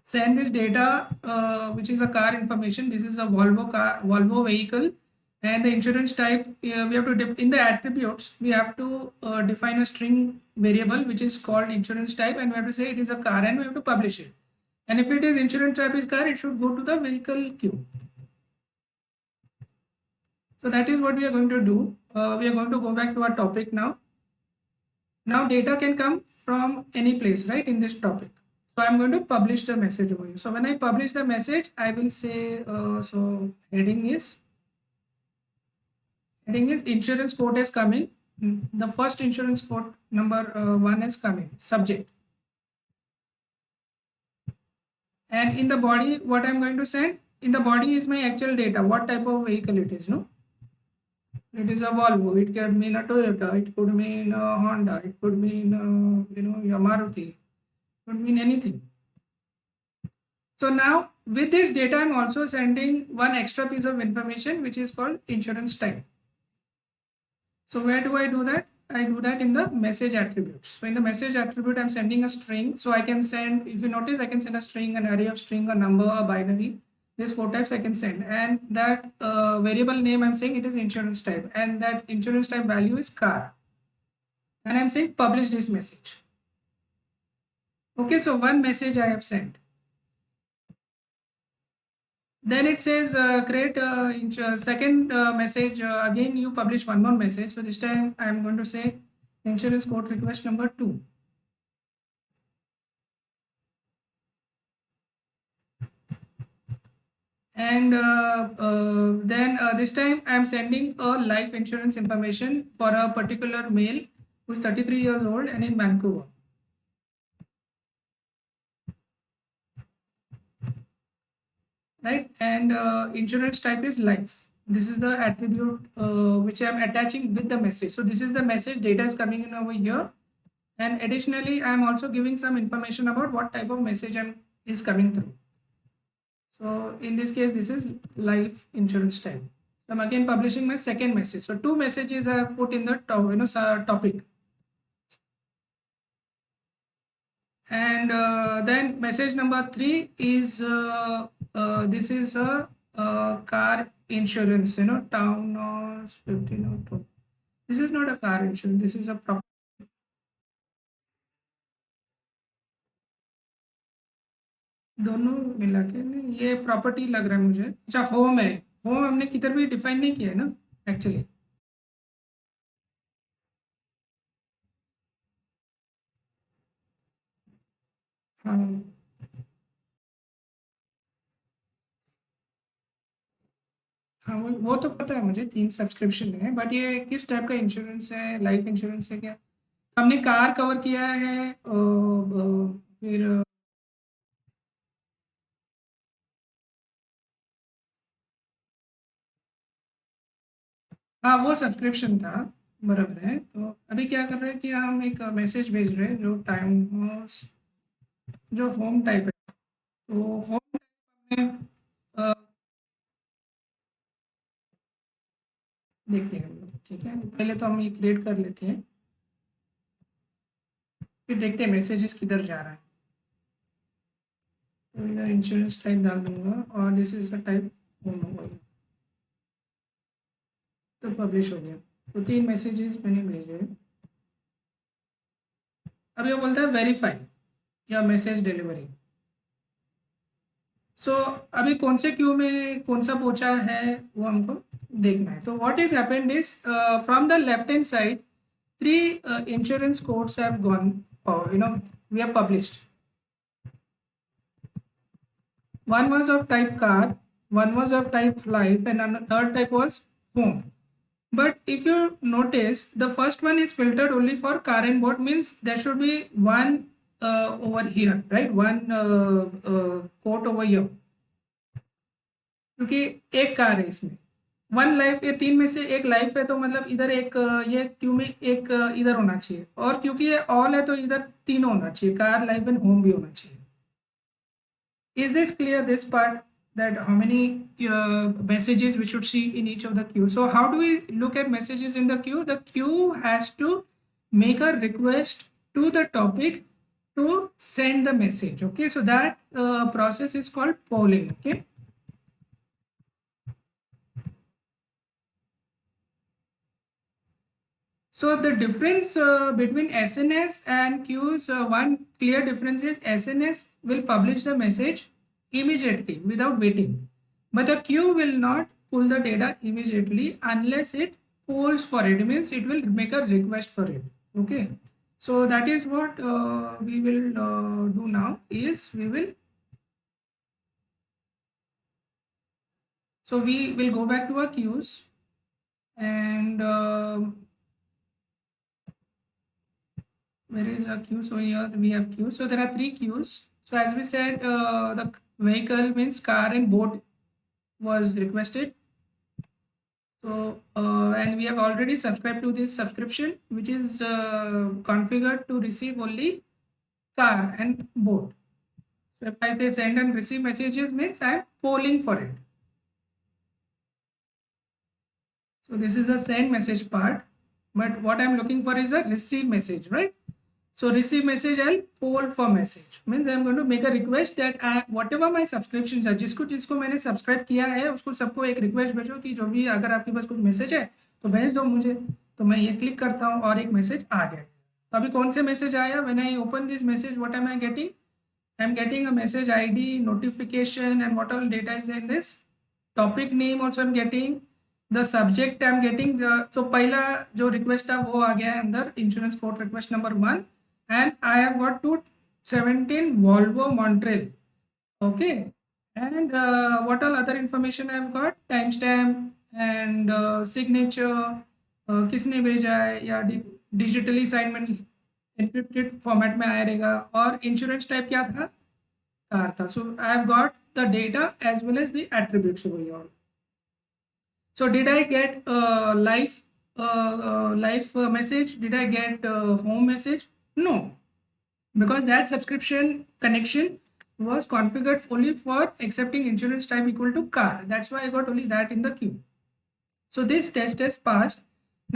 send this data, which is a car information. This is a Volvo vehicle, and the insurance type. We have to in the attributes. We have to define a string variable which is called insurance type, and we have to say it is a car, and we have to publish it. And if it is insurance type is car, it should go to the vehicle queue. So that is what we are going to do. We are going to go back to our topic now. Now data can come from any place, right, in this topic. So I'm going to publish the message over here. So when I publish the message, I will say, so heading is insurance quote is coming. The first insurance quote number 1 is coming, subject. And in the body, what I'm going to send? In the body is my actual data, what type of vehicle it is, no? It is a Volvo. It could mean a Toyota. It could mean a Honda. It could mean a Maruti. It could mean anything. So now with this data, I'm also sending one extra piece of information which is called insurance type. So where do I do that? I do that in the message attributes. So in the message attribute, I'm sending a string. So I can send, if you notice, I can send a string, an array of string, a number, a binary. These 4 types I can send, and that variable name I'm saying it is insurance type, and that insurance type value is car, and I'm saying publish this message. Okay, so one message I have sent. Then it says create second message. Again you publish one more message. So this time I'm going to say insurance quote request number 2. And then this time I'm sending a life insurance information for a particular male who's 33 years old and in Vancouver. Right, and insurance type is life. This is the attribute which I'm attaching with the message. So this is the message, data is coming in over here, and additionally I'm also giving some information about what type of message is coming through. So in this case this is life insurance type. So I'm again publishing my second message. So 2 messages I have put in the topic. And then message number 3 is this is a car insurance, town or 15 or 2. This is not a car insurance, this is a property. दोनों मिला के नहीं, ये property लग रहा है मुझे. अच्छा, होम है. होम हमने किधर भी डिफाइन नहीं किया है ना एक्चुअली. हाँ हाँ, वो तो पता है मुझे, 3 सब्सक्रिप्शन है, बट ये किस टाइप का इंश्योरेंस है, लाइफ इंश्योरेंस है क्या? हमने कार कवर किया है, फिर हाँ वो सब्सक्रिप्शन था, बराबर है. तो अभी क्या कर रहे हैं कि हम एक मैसेज भेज रहे हैं जो टाइम जो होम टाइप है. तो होम टाइप में देखते हैं हम लोग. ठीक है, पहले तो हम ये क्रिएट कर लेते हैं, फिर देखते हैं मैसेजेस किधर जा रहा है. तो इधर इंश्योरेंस टाइप डाल दूंगा और this is the type home होगा, तो पब्लिश हो गया. तो 3 मैसेजेस मैंने भेजे. अभी वो बोलता है वेरीफाई या मैसेज डिलीवरी. सो अभी कौन से क्यू में कौन सा पहुंचा है वो हमको देखना है. तो what is happened is from the left hand side three insurance codes have gone we have published. One was of type car, one was of type life, and another third type was home. But if you notice, the first one is filtered only for car and boat, means there should be one over here, right? One quote over here. क्योंकि एक car है इसमें, one life, ये तीन में से एक life है, तो मतलब इधर एक ये क्यू में एक इधर होना चाहिए, और क्योंकि ये ऑल है तो इधर तीनों होना चाहिए, कार लाइफ एंड होम भी होना चाहिए. Is this clear, this part, that how many messages we should see in each of the queue? So how do we look at messages in the queue? The queue has to make a request to the topic to send the message. Okay, so that process is called polling. Okay. So the difference between SNS and queues, one clear difference is SNS will publish the message immediately without waiting, but the queue will not pull the data immediately unless it polls for it. It means it will make a request for it. Okay, so that is what we will do now. Is we will, so we will go back to our queues, and where is our queue? So here we have queues. So there are three queues. So as we said, the vehicle means car and boat was requested. So and we have already subscribed to this subscription, which is configured to receive only car and boat. So if I say send and receive messages, means I am polling for it. So this is a send message part, but what I'm looking for is a receive message, right? So receive message, I'll poll for message. Means I'm going to make a request that whatever my subscriptions are, जिसको जिसको मैंने subscribe किया है उसको सबको एक request भेजो कि जो भी अगर आपके पास कुछ मैसेज है तो भेज दो मुझे. तो मैं ये क्लिक करता हूँ और एक मैसेज आ गया. तो अभी कौन से मैसेज आया? When I open this message, what am I getting? I am getting a message ID, notification, and what all data is in this. Topic name also I'm getting. The subject I'm getting. So पहला जो request था वो आ गया है अंदर, insurance code request number 1, and I have got 217 Volvo Montreal. Okay, and what all other information I have got? Timestamp and signature, किसने भेजा है, या डिजिटली साइनमेंट एनक्रिप्टेड फॉर्मेट में आया रहेगा, और इंश्योरेंस टाइप क्या था? कार था. So I have got the data as well as the attributes over here. So did I get live message? Did I get home message? No, because that subscription connection was configured only for accepting insurance type equal to car. That's why I got only that in the queue. So this test is passed.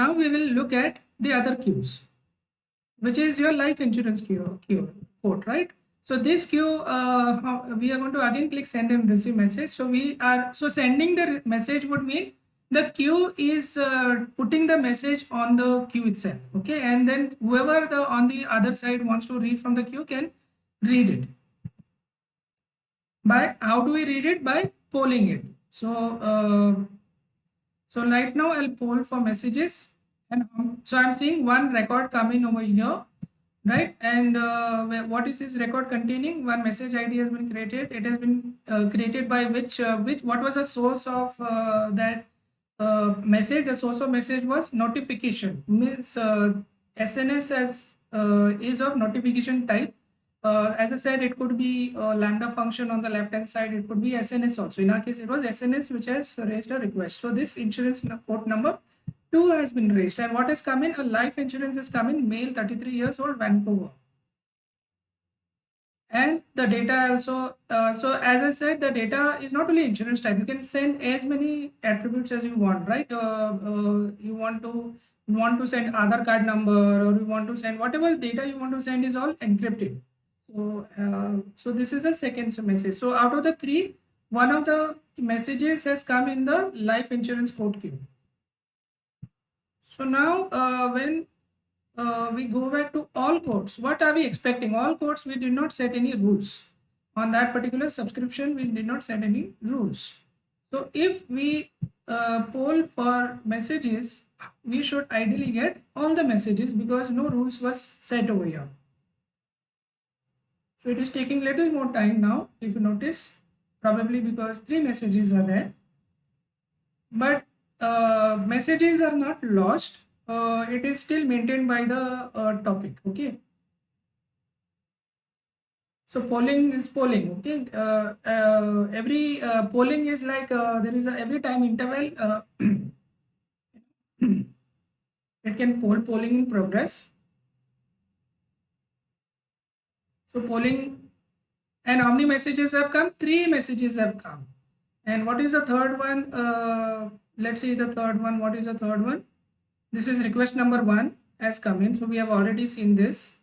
Now we will look at the other queues, which is your life insurance queue code, right? So this queue, we are going to again click send and receive message. So we are, so sending the message would mean the queue is putting the message on the queue itself. Okay, and then whoever the on the other side wants to read from the queue can read it. By how do we read it? By polling it. So right now I'll poll for messages, and so I'm seeing one record coming over here, right? And what is this record containing? One message ID has been created. It has been created by which what was the source of that message? The source of message was notification. Means SNS is of notification type. As I said, it could be lambda function on the left hand side. It could be SNS also. In our case, it was SNS which has raised a request. So this insurance code number 2 has been raised. And what has come in? A life insurance has come in, male, 33 years old, Vancouver. And the data also, so as I said, the data is not only insurance type. You can send as many attributes as you want, right? You want to send Aadhaar card number, or you want to send whatever data you want to send is all encrypted. So this is a second message. So out of the three, one of the messages has come in the life insurance code queue. So now when we go back to all codes, what are we expecting? All codes, we did not set any rules. on that particular subscription we did not set any rules. So if we poll for messages, we should ideally get all the messages because no rules were set over here. So it is taking little more time now, if you notice, probably because 3 messages are there. But messages are not lost. It is still maintained by the topic. Okay. So polling is polling. Okay. Every polling is like there is a every time interval. It can polling in progress. So polling, and how many messages have come? 3 messages have come. And what is the third one? Let's see the third one. What is the third one? This is request number 1 has come in. So we have already seen this.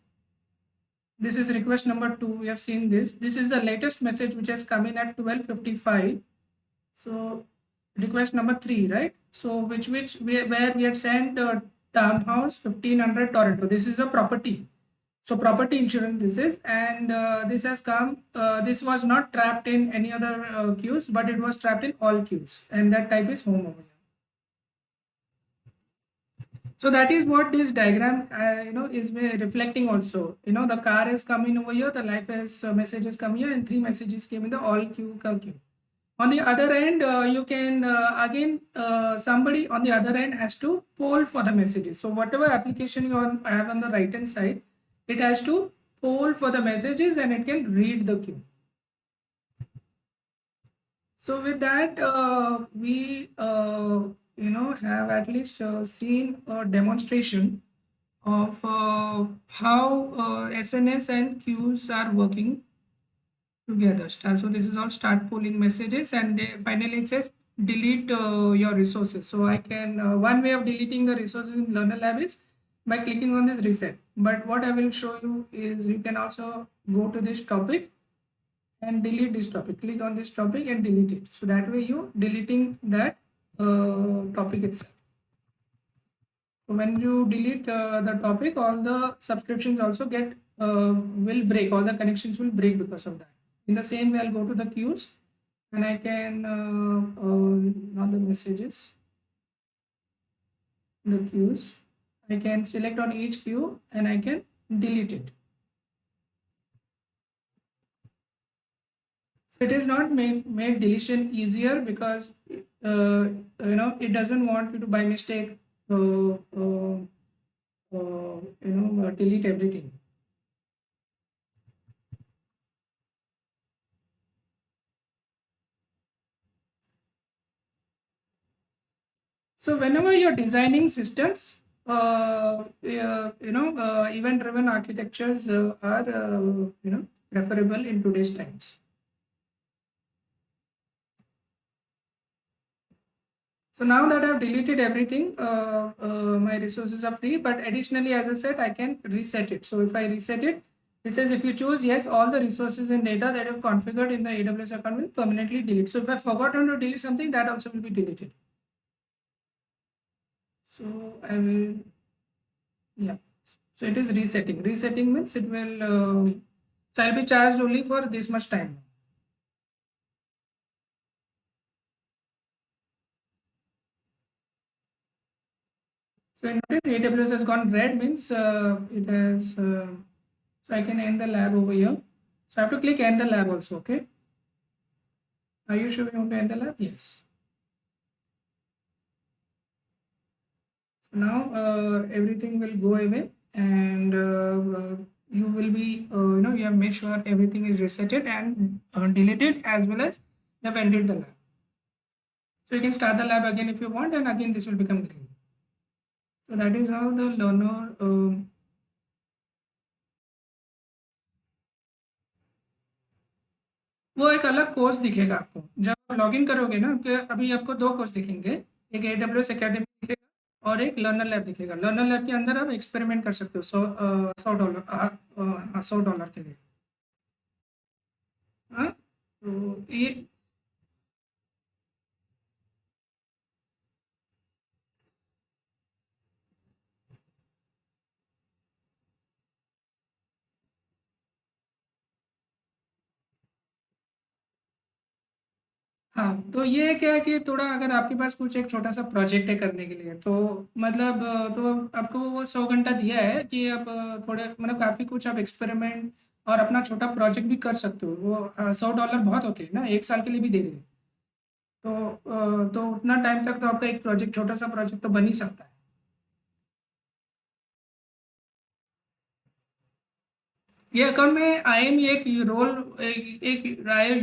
This is request number 2. We have seen this. This is the latest message which has come in at 12:55. So request number 3, right? So where we had sent townhouse 1500 Toronto. This is a property. So property insurance this is, and this has come. This was not trapped in any other queues, but it was trapped in all queues, and that type is home over here. So that is what this diagram, is reflecting also. The car is coming over here, the life is messages come here, and 3 messages came in the all queue. On the other end, you can again somebody on the other end has to poll for the messages. So whatever application you have on the right hand side, it has to poll for the messages and it can read the queue. So with that, we have at least seen a demonstration of how SNS and queues are working together. So this is all start polling messages, and finally it says delete your resources. So I can one way of deleting the resources in Learner Lab is by clicking on this reset. But what I will show you is you can also go to this topic and delete this topic. Click on this topic and delete it. So that way you deleting that topic itself. So when you delete the topic, all the subscriptions also will break. All the connections will break because of that. In the same way, I'll go to the queues and I can not the messages, the queues. I can select on each queue and I can delete it. So it is not made deletion easier because it doesn't want you to by mistake delete everything. So whenever you're designing systems, event-driven architectures are preferable in today's times. So now that I've deleted everything, my resources are free. But additionally, as I said, I can reset it. So if I reset it, it says if you choose yes, all the resources and data that you've configured in the AWS account will permanently delete. So if I've forgotten to delete something, that also will be deleted. So I will, yeah. So it is resetting. Resetting means it will, so I'll be charged only for this much time. So I notice AWS has gone red means it has, so I can end the lab over here. So I have to click end the lab also, okay? Are you sure you want to end the lab? Yes. So now everything will go away and you will be, you have made sure everything is resetted and deleted as well as you have ended the lab. So you can start the lab again if you want, and again this will become green. So that is how the learner वो एक अलग course दिखेगा आपको जब log in करोगे ना कि अभी आपको 2 कोर्स दिखेंगे, एक AWS एकेडमी दिखेगा और एक लर्नर लैब दिखेगा। लर्नर लैब के अंदर आप एक्सपेरिमेंट कर सकते हो $100 के लिए। हाँ, तो ये हाँ, तो ये क्या है कि थोड़ा अगर आपके पास कुछ एक छोटा सा प्रोजेक्ट है करने के लिए, तो मतलब तो आपको वो 100 घंटा दिया है कि आप थोड़े मतलब काफ़ी कुछ आप एक्सपेरिमेंट और अपना छोटा प्रोजेक्ट भी कर सकते हो। वो $100 बहुत होते हैं ना, 1 साल के लिए भी दे रहे हैं। तो उतना टाइम तक तो आपका एक प्रोजेक्ट, छोटा सा प्रोजेक्ट तो बन ही सकता है। ये अकाउंट में आईएम एक रोल, एक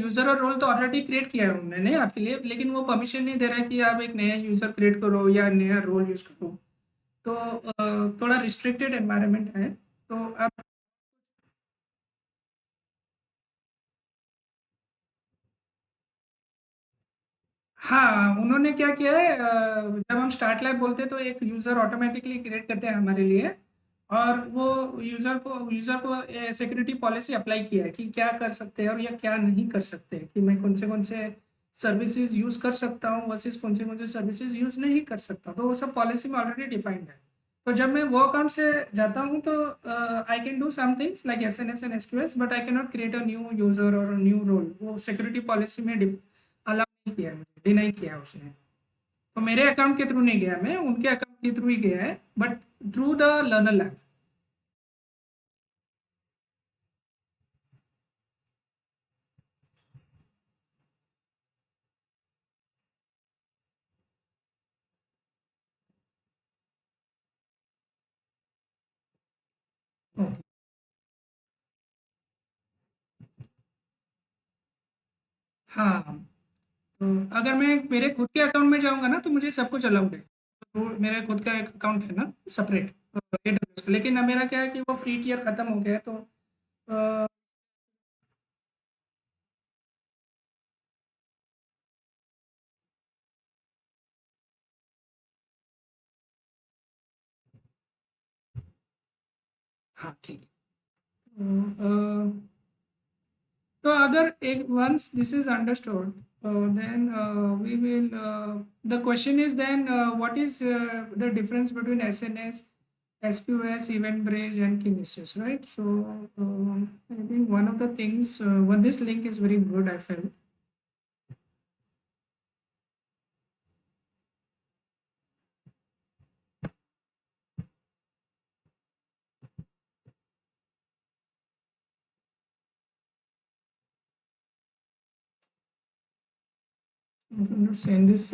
यूजर और रोल तो ऑलरेडी क्रिएट किया है उन्होंने आपके लिए, लेकिन वो परमिशन नहीं दे रहा है कि आप एक नया यूजर क्रिएट करो या नया रोल यूज करो। तो थोड़ा रिस्ट्रिक्टेड एनवायरनमेंट है, तो आप। हाँ, उन्होंने क्या किया है, जब हम स्टार्ट लैब बोलते हैं तो एक यूज़र ऑटोमेटिकली क्रिएट करते हैं हमारे लिए। और वो यूज़र को सिक्योरिटी पॉलिसी अप्लाई किया है कि क्या कर सकते हैं और या क्या नहीं कर सकते हैं, कि मैं कौन से सर्विसेज यूज़ कर सकता हूँ वर्सेस कौन से सर्विसेज यूज़ नहीं कर सकता, तो वो सब पॉलिसी में ऑलरेडी डिफाइंड है। तो जब मैं वो अकाउंट से जाता हूँ तो I can do some things like SNS and SQS, but I can not create a new user और न्यू रोल। वो सिक्योरिटी पॉलिसी में अलाउ नहीं किया है, मुझे डिनाई किया है उसने। तो मेरे अकाउंट के थ्रू नहीं गया, मैं उनके अकाउंट के थ्रू ही गया है, but through the learner lab. Okay. हाँ, तो अगर मैं मेरे खुद के अकाउंट में जाऊंगा ना तो मुझे सब कुछ अलाउड है। तो मेरा खुद का एक अकाउंट है ना, सेपरेट AWS का, लेकिन अब मेरा क्या है कि वो फ्री टियर खत्म हो गया है, तो अ, हाँ ठीक है। तो अगर एक once this is understood, then we will the question is then what is the difference between SNS, SQS, Event Bridge, and Kinesis, right? So I think one of the things, when this link is very good, I felt. I'm going to send this.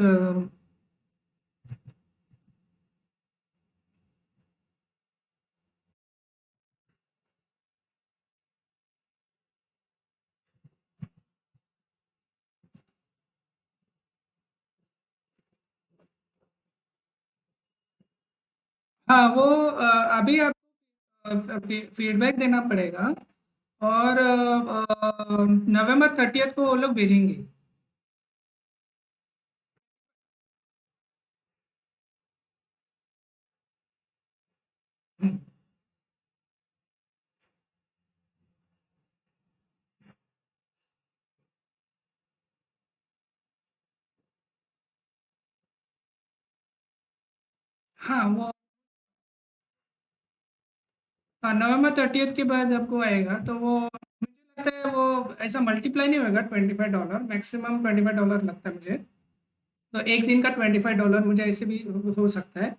हाँ, वो अभी आप feedback देना पड़ेगा, और November 30th को वो लोग भेजेंगे। हम्म, हाँ वो, हाँ November 30th के बाद आपको आएगा, तो वो मुझे लगता है वो ऐसा मल्टीप्लाई नहीं होगा। $25, मैक्सिमम $25 लगता है मुझे। तो एक दिन का $25 मुझे ऐसे भी हो सकता है,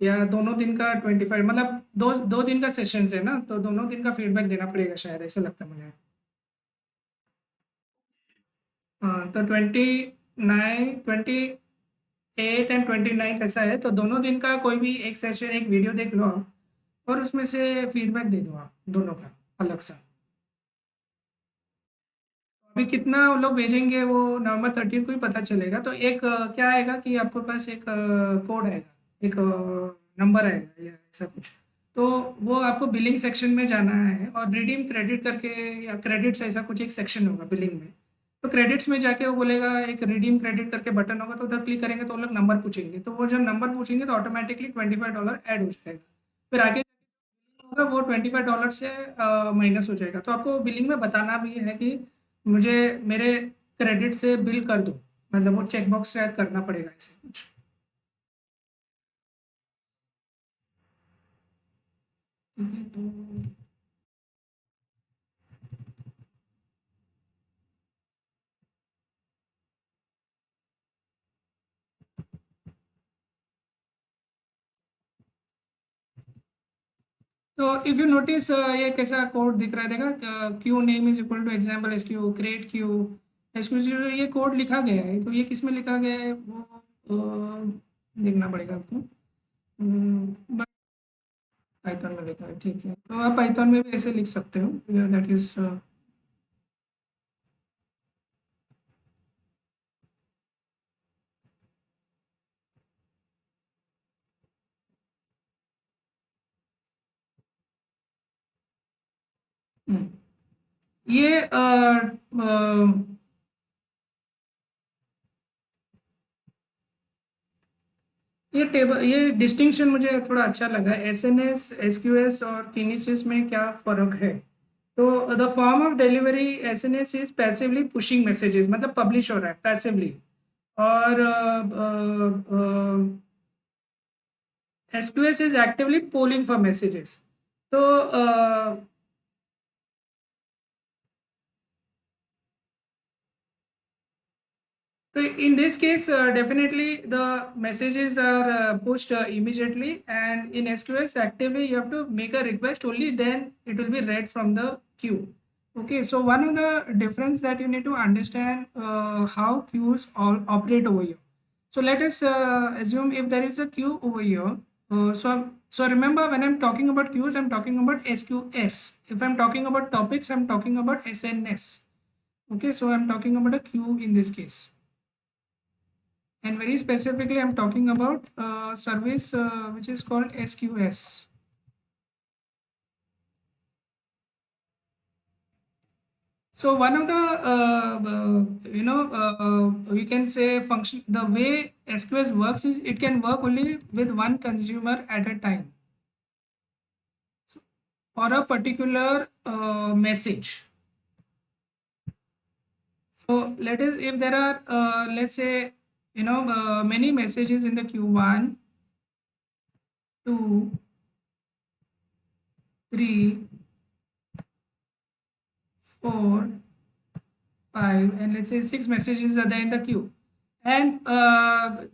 या दोनों दिन का 25, मतलब दो दो दिन का सेशन है ना, तो दोनों दिन का फीडबैक देना पड़ेगा शायद, ऐसा लगता है मुझे। हाँ, तो 28 एंड 29 ऐसा है, तो दोनों दिन का कोई भी एक सेशन, एक वीडियो देख लो आप, और उसमें से फीडबैक दे दो आप दोनों का अलग सा। अभी कितना वो लोग भेजेंगे वो November 30th को ही पता चलेगा। तो एक क्या आएगा कि आपके पास एक कोड आएगा, एक नंबर आएगा या ऐसा कुछ। तो वो आपको बिलिंग सेक्शन में जाना है, और रिडीम क्रेडिट करके या क्रेडिट्स ऐसा कुछ एक सेक्शन होगा बिलिंग में। तो क्रेडिट्स में जाके वो बोलेगा, एक रिडीम क्रेडिट करके बटन होगा, तो उधर क्लिक करेंगे तो वो लोग नंबर पूछेंगे, तो वो जब नंबर पूछेंगे तो ऑटोमेटिकली $25 ऐड हो जाएगा। फिर आगे होगा वो $25 से माइनस हो जाएगा, तो आपको बिलिंग में बताना भी है कि मुझे मेरे क्रेडिट से बिल कर दो, मतलब वो चेकबॉक्स शायद करना पड़ेगा ऐसे कुछ। ठीक है, तो तो इफ यू नोटिस ये कैसा कोड दिख रहा है, देखा, queue name is equal to example S Q, create queue, S Q, ये कोड लिखा गया है। तो ये किस में लिखा गया है वो देखना पड़ेगा आपको। पाइथन में लिखा है, ठीक है। तो आप पाइथन में भी ऐसे लिख सकते हो, दैट इज ये ये टेबल, ये डिस्टिंक्शन मुझे थोड़ा अच्छा लगा। S N S, S Q S और किनेसिस में क्या फ़र्क है? तो the form of delivery S N S is passively pushing messages, मतलब पब्लिश हो रहा है पैसिवली। और S Q S is actively polling for messages. तो so in this case, definitely the messages are pushed immediately, and in SQS actively you have to make a request, only then it will be read from the queue. Okay, so one of the difference that you need to understand how queues all operate over here. So let us assume if there is a queue over here. So remember, when I'm talking about queues, I'm talking about SQS. If I'm talking about topics, I'm talking about SNS. Okay, so I'm talking about a queue in this case. And very specifically, I'm talking about service which is called SQS. So one of the we can say function, the way SQS works is it can work only with one consumer at a time for a particular message. So let us, if there are let's say many messages in the queue, 1, 2, 3, 4, 5, and let's say 6 messages are there in the queue. And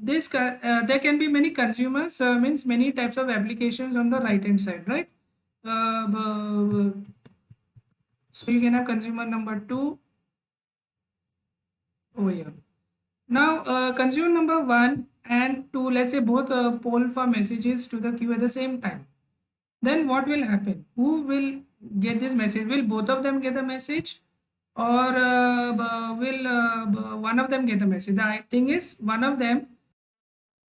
there can be many consumers, means many types of applications on the right hand side, right? So you can have consumer number 2 over here. Now consumer number 1 and 2, let's say both poll for messages to the queue at the same time. Then what will happen? Who will get this message? Will both of them get the message, or will one of them get the message? The thing is, one of them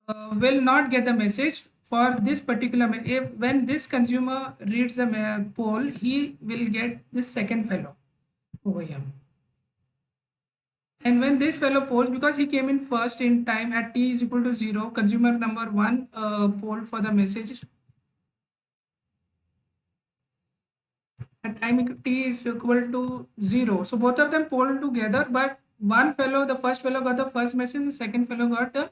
will not get the message for this particular if when this consumer reads the poll, he will get this second fellow over here. And when this fellow polls, because he came in first in time at t is equal to 0, consumer number 1 poll for the message at time t is equal to 0. So both of them poll together, but one fellow, the first fellow got the first message, the second fellow got the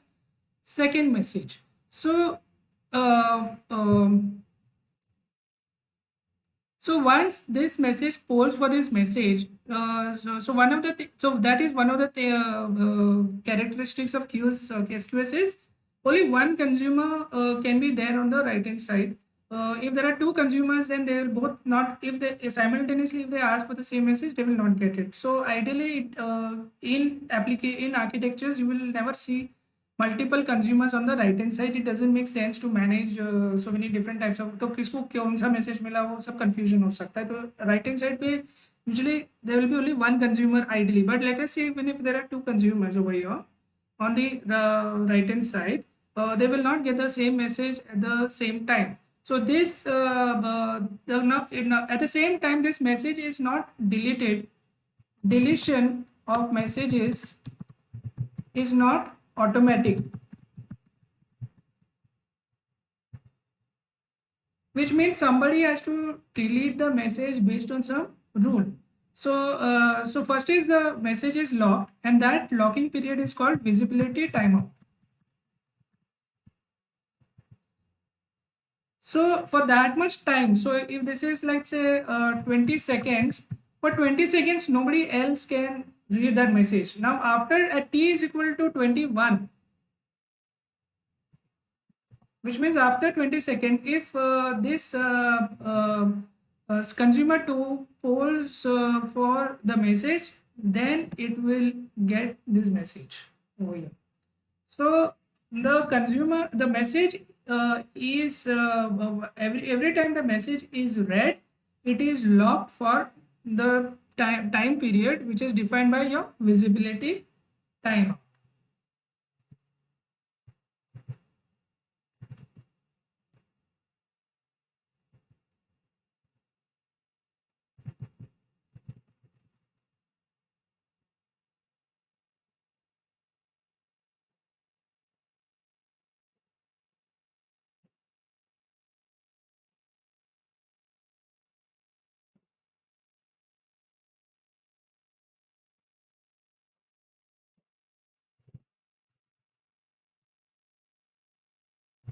second message. So uh, um, so once this message polls for this message, so one of the so that is one of the characteristics of queues, SQS is only one consumer can be there on the right hand side. If there are two consumers, then they will both not, if simultaneously if they ask for the same message, they will not get it. So ideally, in architectures, you will never see multiple consumers on the right hand side. It doesn't make sense to manage so many different types of, तो किसको कौन सा message मिला वो सब confusion हो सकता है। तो right hand side पे usually there will be only one consumer ideally, but let us say even if there are two consumers over here on the right hand side, they will not get the same message at the same time. So this at the same time this message is not deleted. Deletion of messages is not automatic, which means somebody has to delete the message based on some rule. So first is the message is locked, and that locking period is called visibility timeout. So for that much time, so if this is like say 20 seconds, for 20 seconds nobody else can read that message. Now after at t is equal to 21, which means after 20 seconds, if this consumer 2 polls for the message, then it will get this message over here. So the consumer, the message is every time the message is read, it is locked for the time period which is defined by your visibility timer.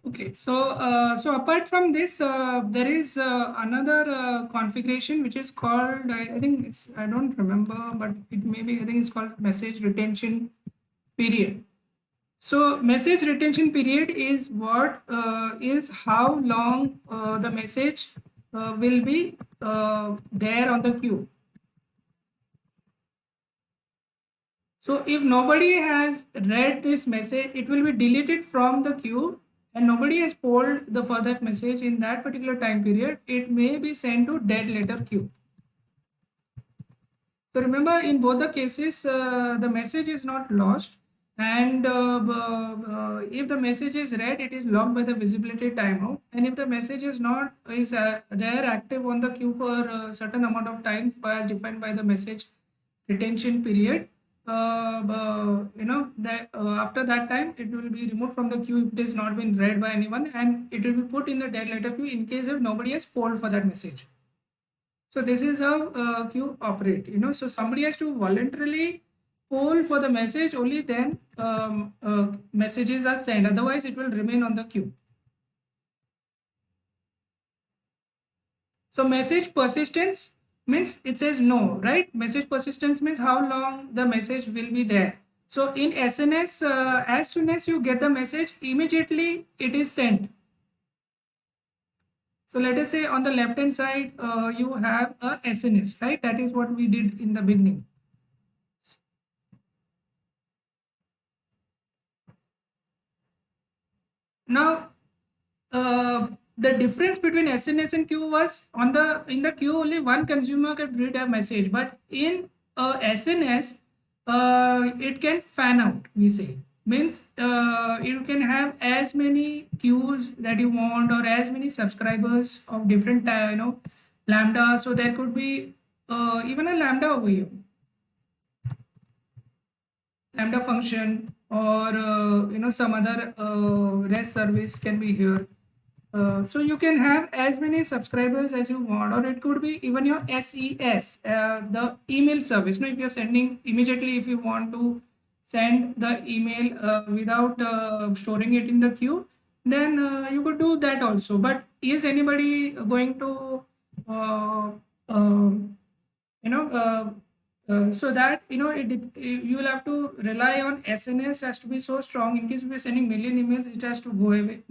Okay, so apart from this, there is another configuration which is called, I think it's, I don't remember, but it may be, I think it's called message retention period. So message retention period is what is how long the message will be there on the queue. So if nobody has read this message, it will be deleted from the queue, and nobody has polled the for that message in that particular time period, it may be sent to dead letter queue. So remember, in both the cases, the message is not lost, and if the message is read, it is locked by the visibility timeout. And if the message is not is there active on the queue for a certain amount of time as defined by the message retention period, that after that time it will be removed from the queue if it has not been read by anyone, and it will be put in the dead letter queue in case if nobody has polled for that message. So this is how queue operate. So somebody has to voluntarily poll for the message, only then messages are sent. Otherwise, it will remain on the queue. So message persistence means it says no, right? Message persistence means how long the message will be there. So in SNS, as soon as you get the message, immediately it is sent. So let us say on the left hand side, you have a SNS, right? That is what we did in the beginning. Now, the difference between SNS and queue was in the queue only one consumer could read a message, but in SNS, it can fan out. We say means you can have as many queues that you want or as many subscribers of different lambda. So there could be even a lambda over here, lambda function, or some other REST service can be here. So you can have as many subscribers as you want, or it could be even your SES, the email service. Now, if you're sending immediately, if you want to send the email without storing it in the queue, then you could do that also. But is anybody going to, uh, uh, so that you will have to rely on SNS has to be so strong in case we're sending million emails, it has to go away,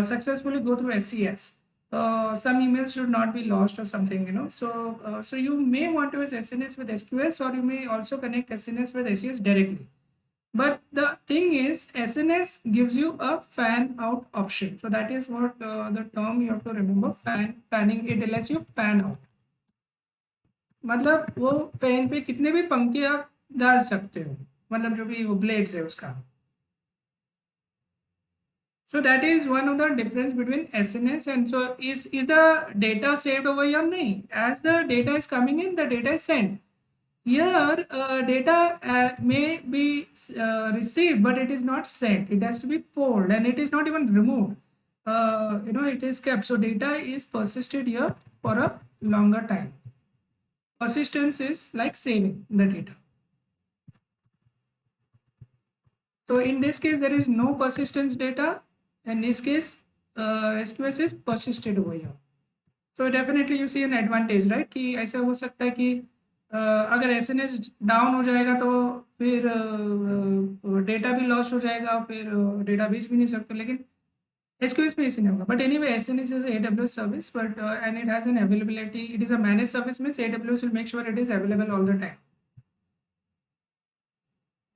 successfully go through SES. Some emails should not be lost or something, so you may want to use SNS with SQS, or you may also connect SNS with SES directly. But the thing is, SNS gives you a fan out option. So that is what the term you have to remember, fanning. It lets you fan out. मतलब वो fan पे कितने भी पंखे आप डाल सकते हो, मतलब जो भी वो ब्लेड्स है उसका. So that is one of the difference between SNS. And so is the data saved over here? No. As the data is coming in, the data is sent. Here data may be received, but it is not sent. It has to be polled, and it is not even removed. It is kept. So data is persisted here for a longer time. Persistence is like saving the data. So in this case, there is no persistence data. In this case, SQS is persisted over here. So definitely you see an advantage, right? कि ऐसा हो सकता है कि अगर SNS down हो जाएगा तो फिर डेटा भी लॉस हो जाएगा, फिर डेटा भेज भी नहीं सकते। लेकिन SQS में ऐसे नहीं होगा। But anyway, SNS is AWS service, but and it has an availability. It is a managed service, means AWS will make sure it is available all the time.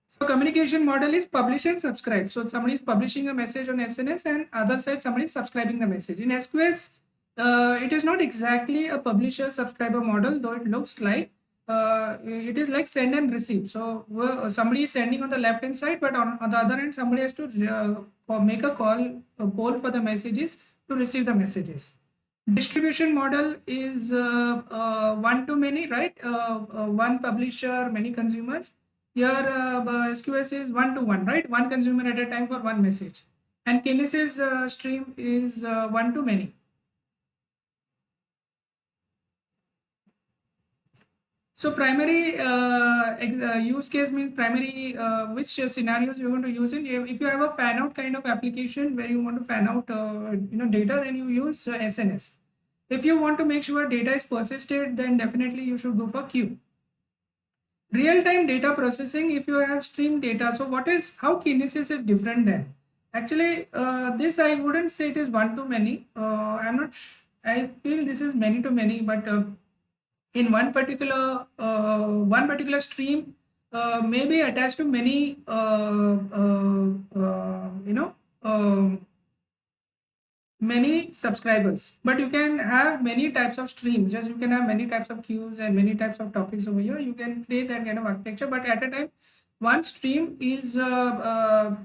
So communication model is publish and subscribe. So somebody is publishing a message on SNS, and other side somebody is subscribing the message. In SQS, it is not exactly a publisher subscriber model, though it looks like. It is like send and receive. So somebody is sending on the left hand side, but on the other hand, somebody has to make a call, a poll for the messages to receive the messages. Distribution model is one to many, right? One publisher, many consumers. Here, SQS is one to one, right? One consumer at a time for one message. And Kinesis stream is one to many. So primary use case means primary which scenarios you want to use in. If you have a fan out kind of application where you want to fan out data, then you use SNS. If you want to make sure data is persisted, then definitely you should go for queue. Real-time data processing, if you have stream data, so how Kinesis is different then? Actually, this I wouldn't say it is one to many. I feel this is many to many, but in one particular stream may be attached to many many subscribers, but you can have many types of streams. Just you can have many types of queues and many types of topics over here. You can create that kind of architecture, but at a time one stream is so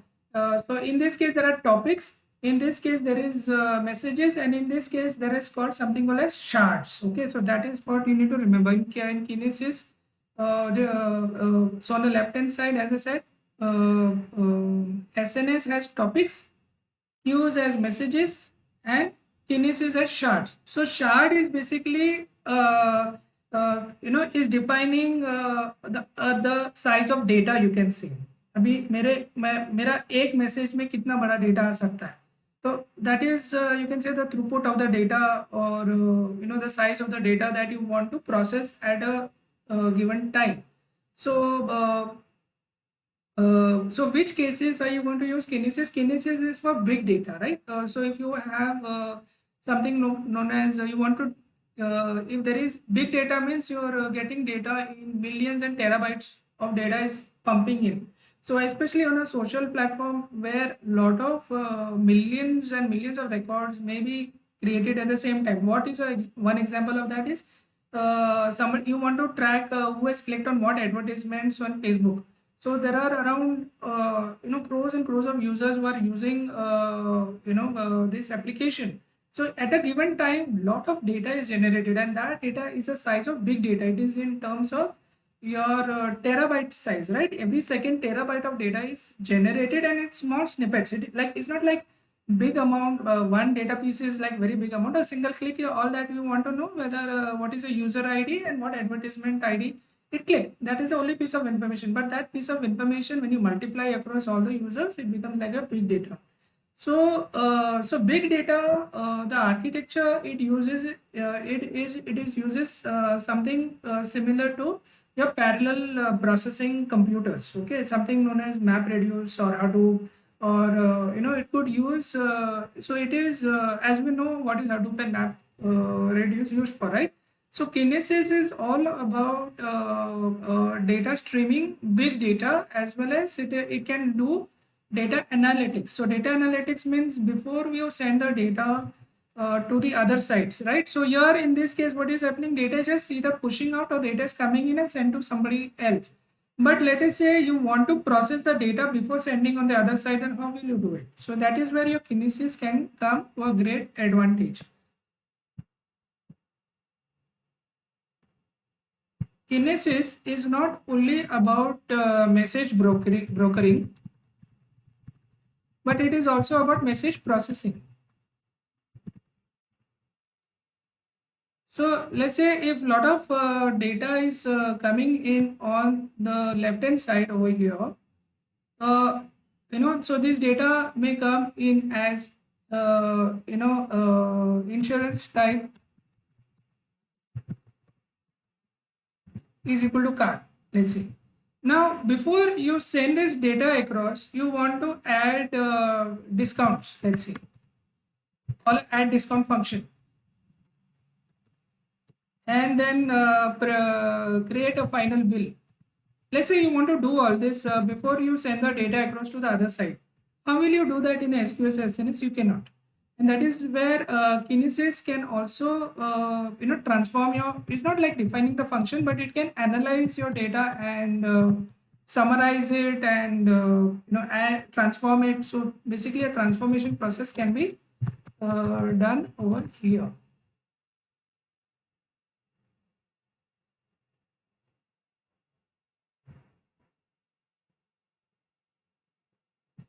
in this case there are topics, in this case there is messages, and in this case there is called something called as shards. Okay, so that is what you need to remember in Kinesis. So on the left hand side, as I said, SNS has topics, queues as messages, and Kinesis as shards. So shard is basically is defining the size of data you can see. अभी मेरा एक message में कितना बड़ा data आ सकता है, तो that is you can say the throughput of the data, or the size of the data that you want to process at a given time. So which cases are you going to use Kinesis? Kinesis is for big data, right? So if you have something known as you want to, if there is big data, means you're getting data in millions and terabytes of data is pumping in. So especially on a social platform where lot of millions and millions of records may be created at the same time. What is one example of that is somebody you want to track who has clicked on what advertisements on Facebook. So there are around crores and crores of users who are using this application. So at a given time, lot of data is generated, and that data is a size of big data. It is in terms of your terabyte size, right? Every second terabyte of data is generated, and it's small snippets. It's not like big amount. One data piece is like very big amount. A single click, all that you want to know, whether what is a user ID and what advertisement ID it clicked. That is the only piece of information. But that piece of information, when you multiply across all the users, it becomes like a big data. So big data, the architecture it uses, it uses something similar to your parallel processing computers. Okay, something known as MapReduce or Hadoop, or it could use. So it is as we know what is Hadoop and MapReduce used for, right? So Kinesis is all about data streaming, big data, as well as it can do data analytics. So data analytics means before we send the data to the other sites, right? So here in this case, what is happening? Data is just either pushing out or data is coming in and sent to somebody else. But let us say you want to process the data before sending on the other side, and how will you do it? So that is where your Kinesis can come to a great advantage. Kinesis is not only about message brokering, but it is also about message processing. So let's say if a lot of data is coming in on the left hand side over here, uh, so this data may come in as insurance type is equal to car, let's say. Now, before you send this data across, you want to add discounts, let's say, call add discount function, and then create a final bill. Let's say you want to do all this before you send the data across to the other side. How will you do that in SQS SNS? You cannot. And that is where Kinesis can also, transform your, it's not like defining the function, but it can analyze your data and summarize it and, transform it. So basically a transformation process can be done over here.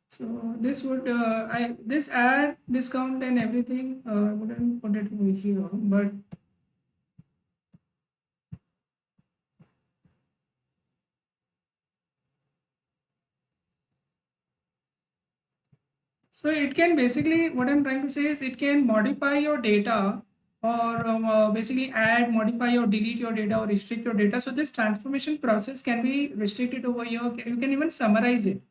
So this would I this add discount and everything wouldn't put it over here, but so it can basically, what I'm trying to say is it can modify your data or basically add, modify or delete your data or restrict your data. So this transformation process can be restricted over here. You can even summarize it,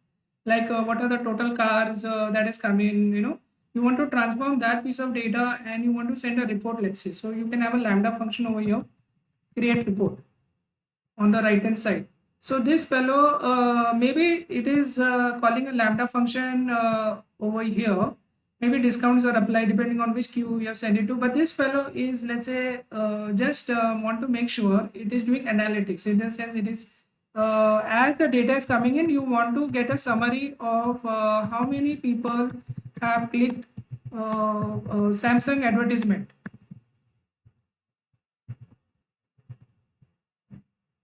like what are the total cars that is coming. You want to transform that piece of data and you want to send a report. Let's say so you can have a lambda function over here, create report on the right hand side. So this fellow, maybe it is calling a lambda function over here. Maybe discounts are applied depending on which queue you have sent it to. But this fellow is, let's say, just want to make sure it is doing analytics. In the sense, it is as the data is coming in, you want to get a summary of how many people have clicked Samsung advertisement.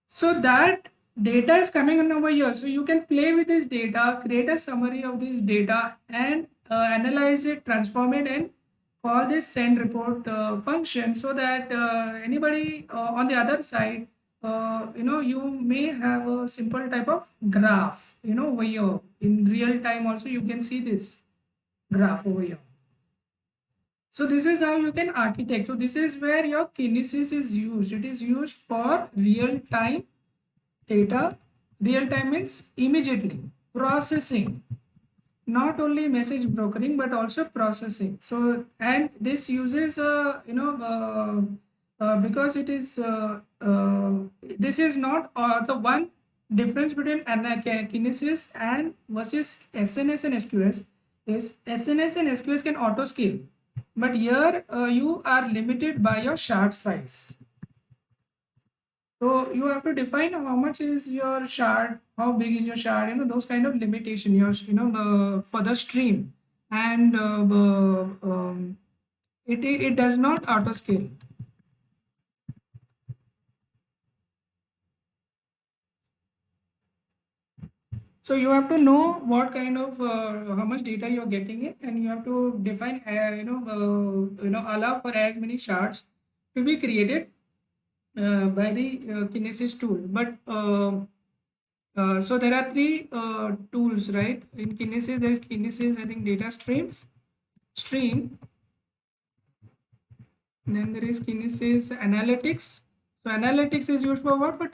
So that data is coming on over here. So you can play with this data, create a summary of this data and analyze it, transform it and call this send report function so that anybody on the other side, you may have a simple type of graph, over here. In real time also you can see this graph over here. So this is how you can architect. So this is where your Kinesis is used. It is used for real time data. Real time means immediately processing, not only message brokering but also processing. So and this uses because it is this is not the one difference between Kinesis and versus SNS and SQS is SNS and SQS can auto scale, but here you are limited by your shard size. So you have to define how much is your shard, how big is your shard, those kind of limitation, for the stream. And it does not auto scale. So you have to know what kind of how much data you're getting it, and you have to define allow for as many shards to be created by the Kinesis tool. But so there are three tools, right? In Kinesis, there is Kinesis, I think, data stream. Then there is Kinesis analytics. So analytics is used for what? For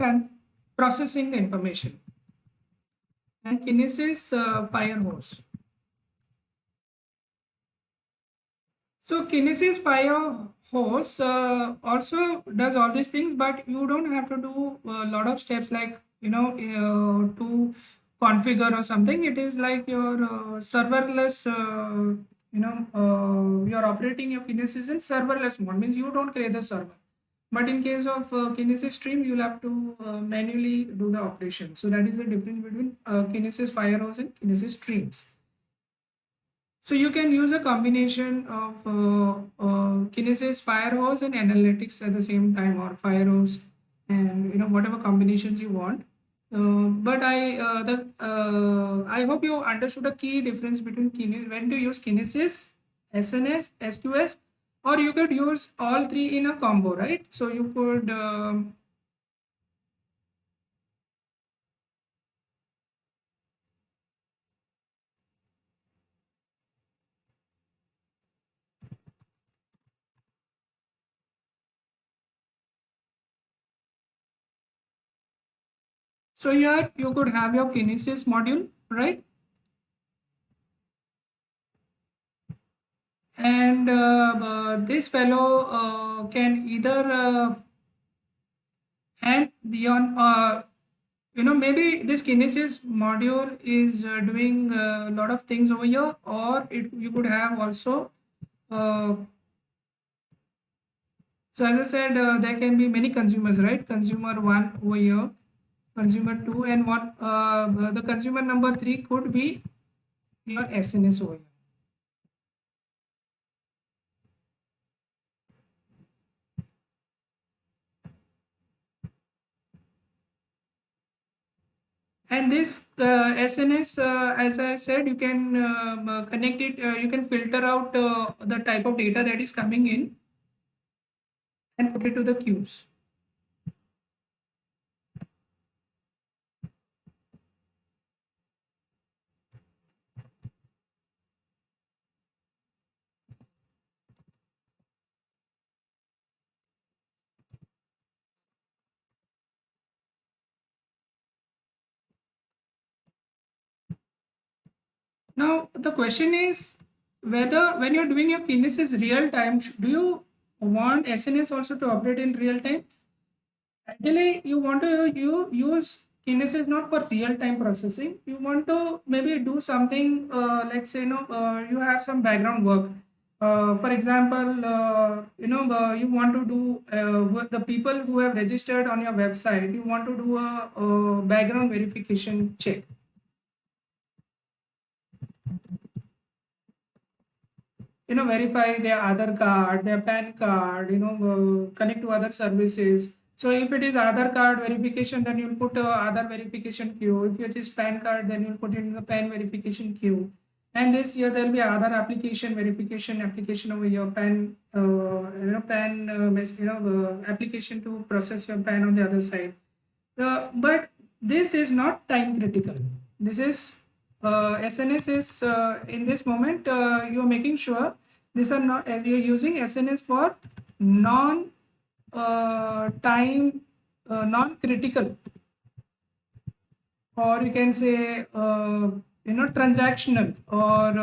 processing the information. And Kinesis Firehose. So Kinesis Firehose also does all these things, but you don't have to do a lot of steps like to configure or something. It is like your serverless. You're operating your Kinesis in serverless mode. Means you don't create the server. But in case of Kinesis Stream, you'll have to manually do the operation. So that is the difference between Kinesis Firehose and Kinesis Streams. So you can use a combination of Kinesis Firehose and analytics at the same time, or Firehose and whatever combinations you want. But I hope you understood a key difference between when to use Kinesis, SNS, SQS, or you could use all three in a combo, right? So you could So here you could have your kinesis module, right? And this fellow can either and beyond maybe this kinesis module is doing a lot of things over here, or you could have also uh, so as I said, there can be many consumers, right? Consumer one over here, consumer two, and one the consumer number three could be your SNS over here. And this SNS, as I said, you can connect it, you can filter out the type of data that is coming in and put it to the queues. Now, the question is whether when you're doing your kinesis real time, do you want SNS also to update in real time? Ideally, you want to use kinesis not for real time processing. You want to maybe do something, like say, you have some background work. For example, you want to do with the people who have registered on your website, you want to do a background verification check. Verify their Aadhaar card, their PAN card, connect to other services. So if it is Aadhaar card verification, then you'll put Aadhaar verification queue. If it is PAN card, then you'll put it in the PAN verification queue. And this year there'll be Aadhaar application verification application over your PAN, application to process your PAN on the other side. But this is not time critical. This is SNS is in this moment you are making sure these are not as you're using SNS for non time non critical, or you can say transactional, or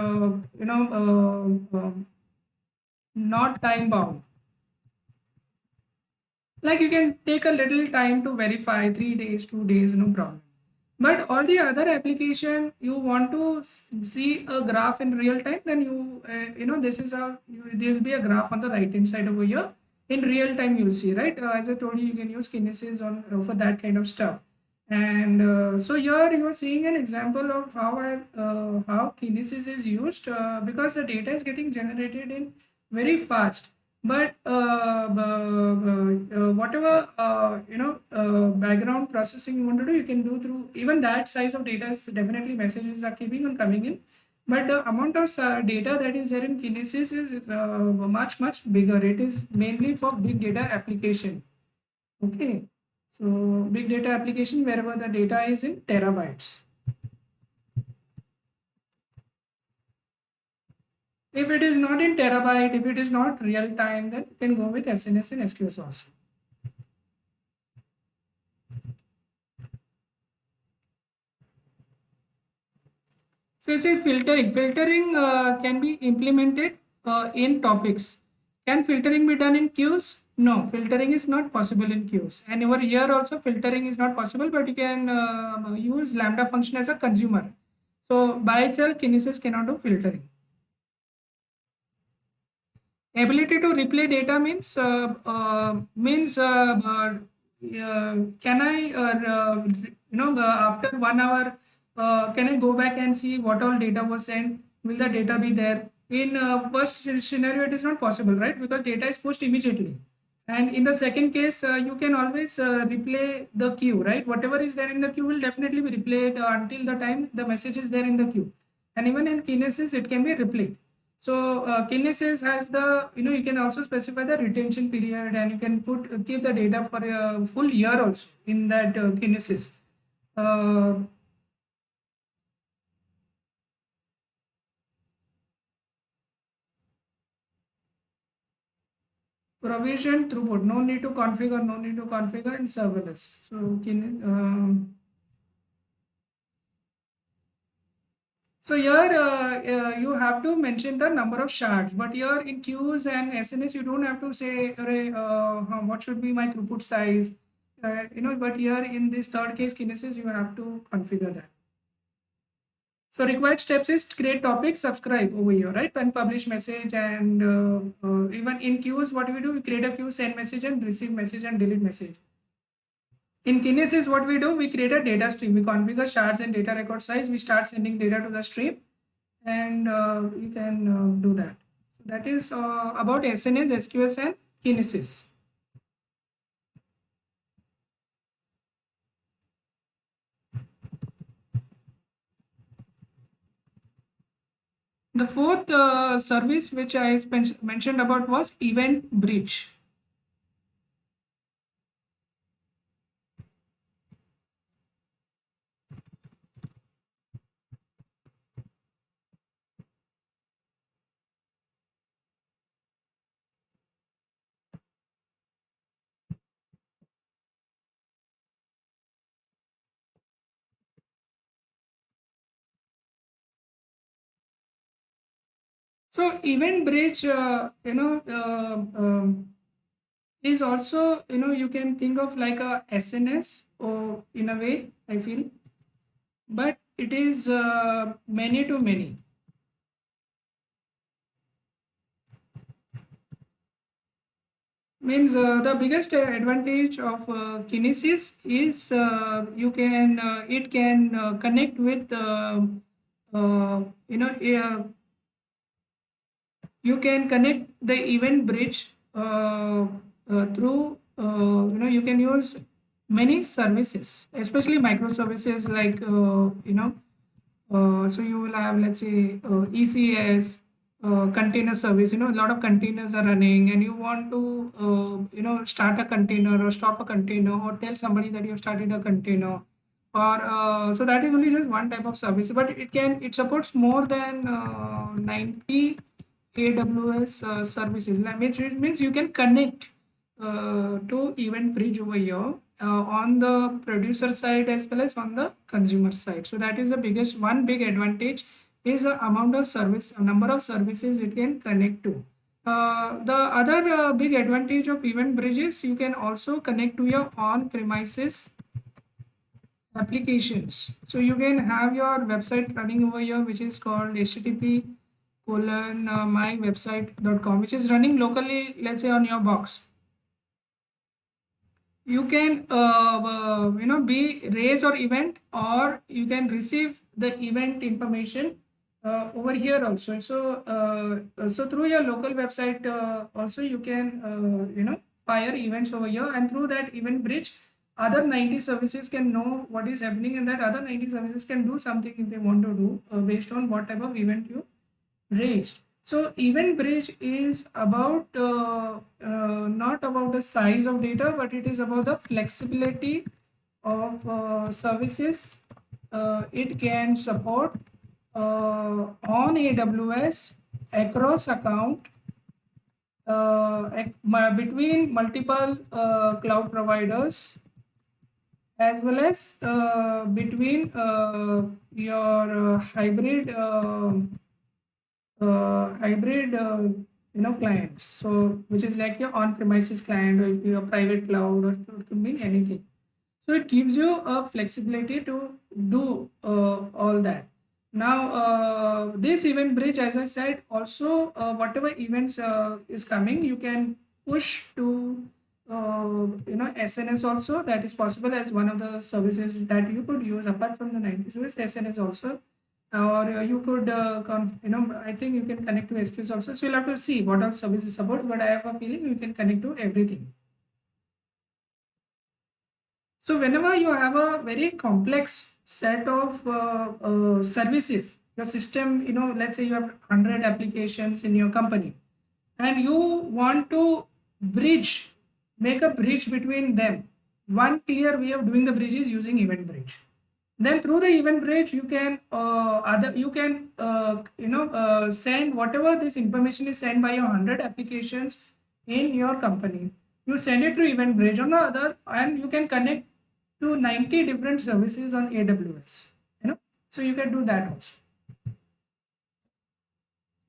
not time bound. Like you can take a little time to verify, 3 days, 2 days, no problem. But all the other application, you want to see a graph in real time, then this is there's be a graph on the right hand side over here. In real time, you'll see, right? As I told you, you can use kinesis on for that kind of stuff. And so here you are seeing an example of how kinesis is used, because the data is getting generated in very fast. But whatever background processing you want to do, you can do through even that size of data. Is definitely messages are keeping on coming in, but the amount of data that is there in Kinesis is much bigger. It is mainly for big data application. Okay, so big data application wherever the data is in terabytes. If it is not in terabyte, if it is not real time, then you can go with SNS and SQS also. So you say filtering. Filtering can be implemented in topics. Can filtering be done in queues? No, filtering is not possible in queues. And over here also filtering is not possible, but you can use Lambda function as a consumer. So by itself, Kinesis cannot do filtering. Ability to replay data means can I after 1 hour can I go back and see what all data was sent? Will the data be there? In first scenario, it is not possible, right? Because data is pushed immediately. And in the second case, you can always replay the queue, right? Whatever is there in the queue will definitely be replayed until the time the message is there in the queue. And even in Kinesis, it can be replayed. So Kinesis has the, you can also specify the retention period, and you can keep the data for a full year also in that Kinesis. Uh, Provision throughput, no need to configure in serverless. So So here you have to mention the number of shards, but here in queues and SNS you don't have to say what should be my throughput size, but here in this third case Kinesis you have to configure that. So required steps is create topic, subscribe over here, right? And publish message, and even in queues, what we do, we create a queue, send message and receive message and delete message. In Kinesis, what we do, we create a data stream. We configure shards and data record size. We start sending data to the stream, and you can do that. So that is about SNS, SQS, and Kinesis. The fourth service which I mentioned about was Event Bridge. So Event Bridge, is also, you can think of like a SNS, or in a way, I feel, but it is many to many. Means the biggest advantage of Kinesis is it can connect with you can connect the Event Bridge through you can use many services, especially microservices like so you will have, let's say, ECS, container service. A lot of containers are running, and you want to start a container or stop a container or tell somebody that you have started a container, or so that is only just one type of service, but it supports more than 90 AWS services. Which means you can connect to Event Bridge over here on the producer side as well as on the consumer side. So that is the biggest one big advantage, is the amount of service, number of services it can connect to. The other big advantage of Event Bridge is you can also connect to your on-premises applications. So you can have your website running over here, which is called http colon mywebsite.com, which is running locally, let's say on your box. You can be raise or event, or you can receive the event information over here also. So through your local website also you can fire events over here, and through that Event Bridge other 90 services can know what is happening, and that other 90 services can do something if they want to do based on what type of event you raised. So Event Bridge is about not about the size of data, but it is about the flexibility of services it can support on AWS across account between multiple cloud providers, as well as between your hybrid clients, so which is like your on-premises client or your private cloud, or it could mean anything. So it gives you a flexibility to do all that. Now this Event Bridge, as I said, also whatever events is coming, you can push to SNS also. That is possible as one of the services that you could use apart from the 90 service. SNS also, or you could I think you can connect to SQS also. So you'll have to see what all services support, but I have a feeling you can connect to everything. So whenever you have a very complex set of services, your system, let's say you have 100 applications in your company, and you want to make a bridge between them. One clear way of doing the bridge is using Event Bridge. Then through the Event Bridge, you can send whatever this information is sent by your 100 applications in your company. You send it through Event Bridge on the other, and you can connect to 90 different services on AWS. So you can do that also.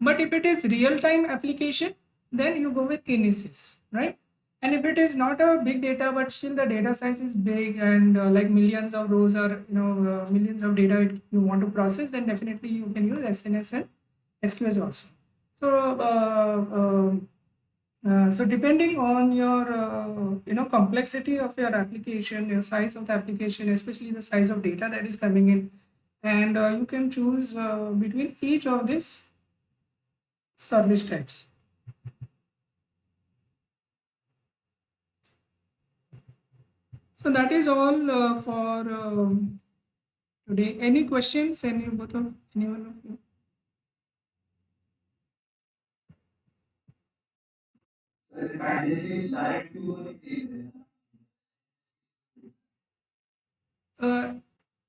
But if it is real time application, then you go with Kinesis, right? And if it is not a big data, but still the data size is big and like millions of rows or millions of data you want to process, then definitely you can use SNS and SQS also. So so depending on your complexity of your application, your size of the application, especially the size of data that is coming in, and you can choose between each of these service types. So that is all for today. Any questions? Anyone of you?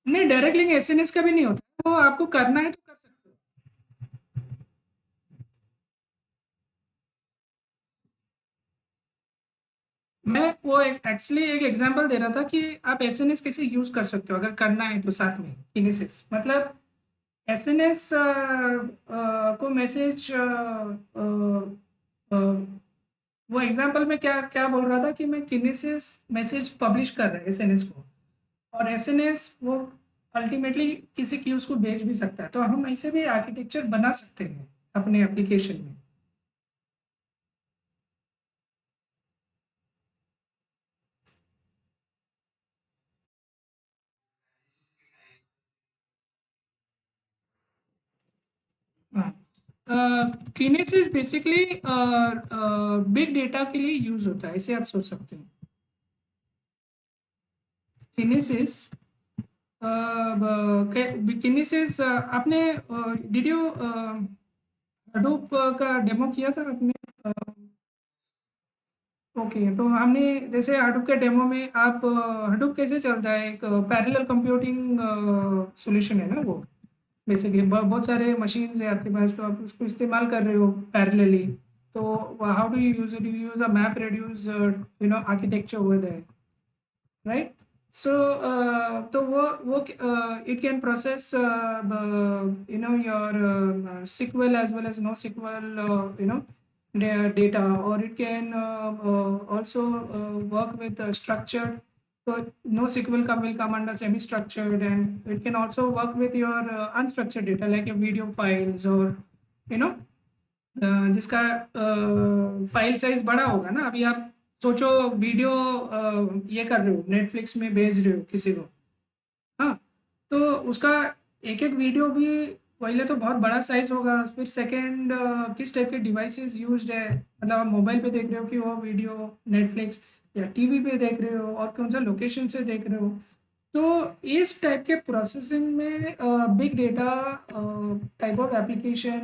नहीं, direct link SNS का भी नहीं होता, वो आपको करना है तो कर सकते हो। मैं वो एक्चुअली एक एग्जांपल दे रहा था कि आप एसएनएस कैसे यूज कर सकते हो अगर करना है तो साथ में किनेसिस, मतलब एसएनएस को मैसेज वो एग्जांपल में क्या क्या बोल रहा था कि मैं किनेसिस मैसेज पब्लिश कर रहा है एसएनएस को, और एसएनएस वो अल्टीमेटली किसी की उसको भेज भी सकता है, तो हम ऐसे भी आर्किटेक्चर बना सकते हैं अपने एप्लीकेशन में। हाँ, किनेसिस बेसिकली बिग डेटा के लिए यूज होता है, ऐसे आप सोच सकते हो। किनेसिस किनेसिस आपने डिड यू हडूप का डेमो किया था आपने? ओके, तो हमने जैसे हडूप के डेमो में आप हडूप कैसे चलता है, एक पैरेलल कंप्यूटिंग सॉल्यूशन है ना वो, बेसिकली बहुत सारे मशीन्स है आपके पास, तो आप उसको इस्तेमाल कर रहे हो पैरेलली, तो how do you use it? You use a map reduce architecture over there, right? So तो वो it can process your SQL as well as NoSQL data, or it can also work with structured. So NoSQL will come under semi-structured, and it can also work with your unstructured data like your video files, or you know जिसका file size बड़ा होगा ना। अभी आप सोचो video ये कर रहे हो, नेटफ्लिक्स में भेज रहे हो किसी को, हाँ, तो उसका एक एक वीडियो भी पहले तो बहुत बड़ा साइज होगा, फिर सेकंड किस टाइप के डिवाइसेस यूज्ड है, मतलब आप मोबाइल पे देख रहे हो कि वो वीडियो नेटफ्लिक्स, या टीवी पे देख रहे हो और कौन सा लोकेशन से देख रहे हो। तो इस टाइप के प्रोसेसिंग में big data type of application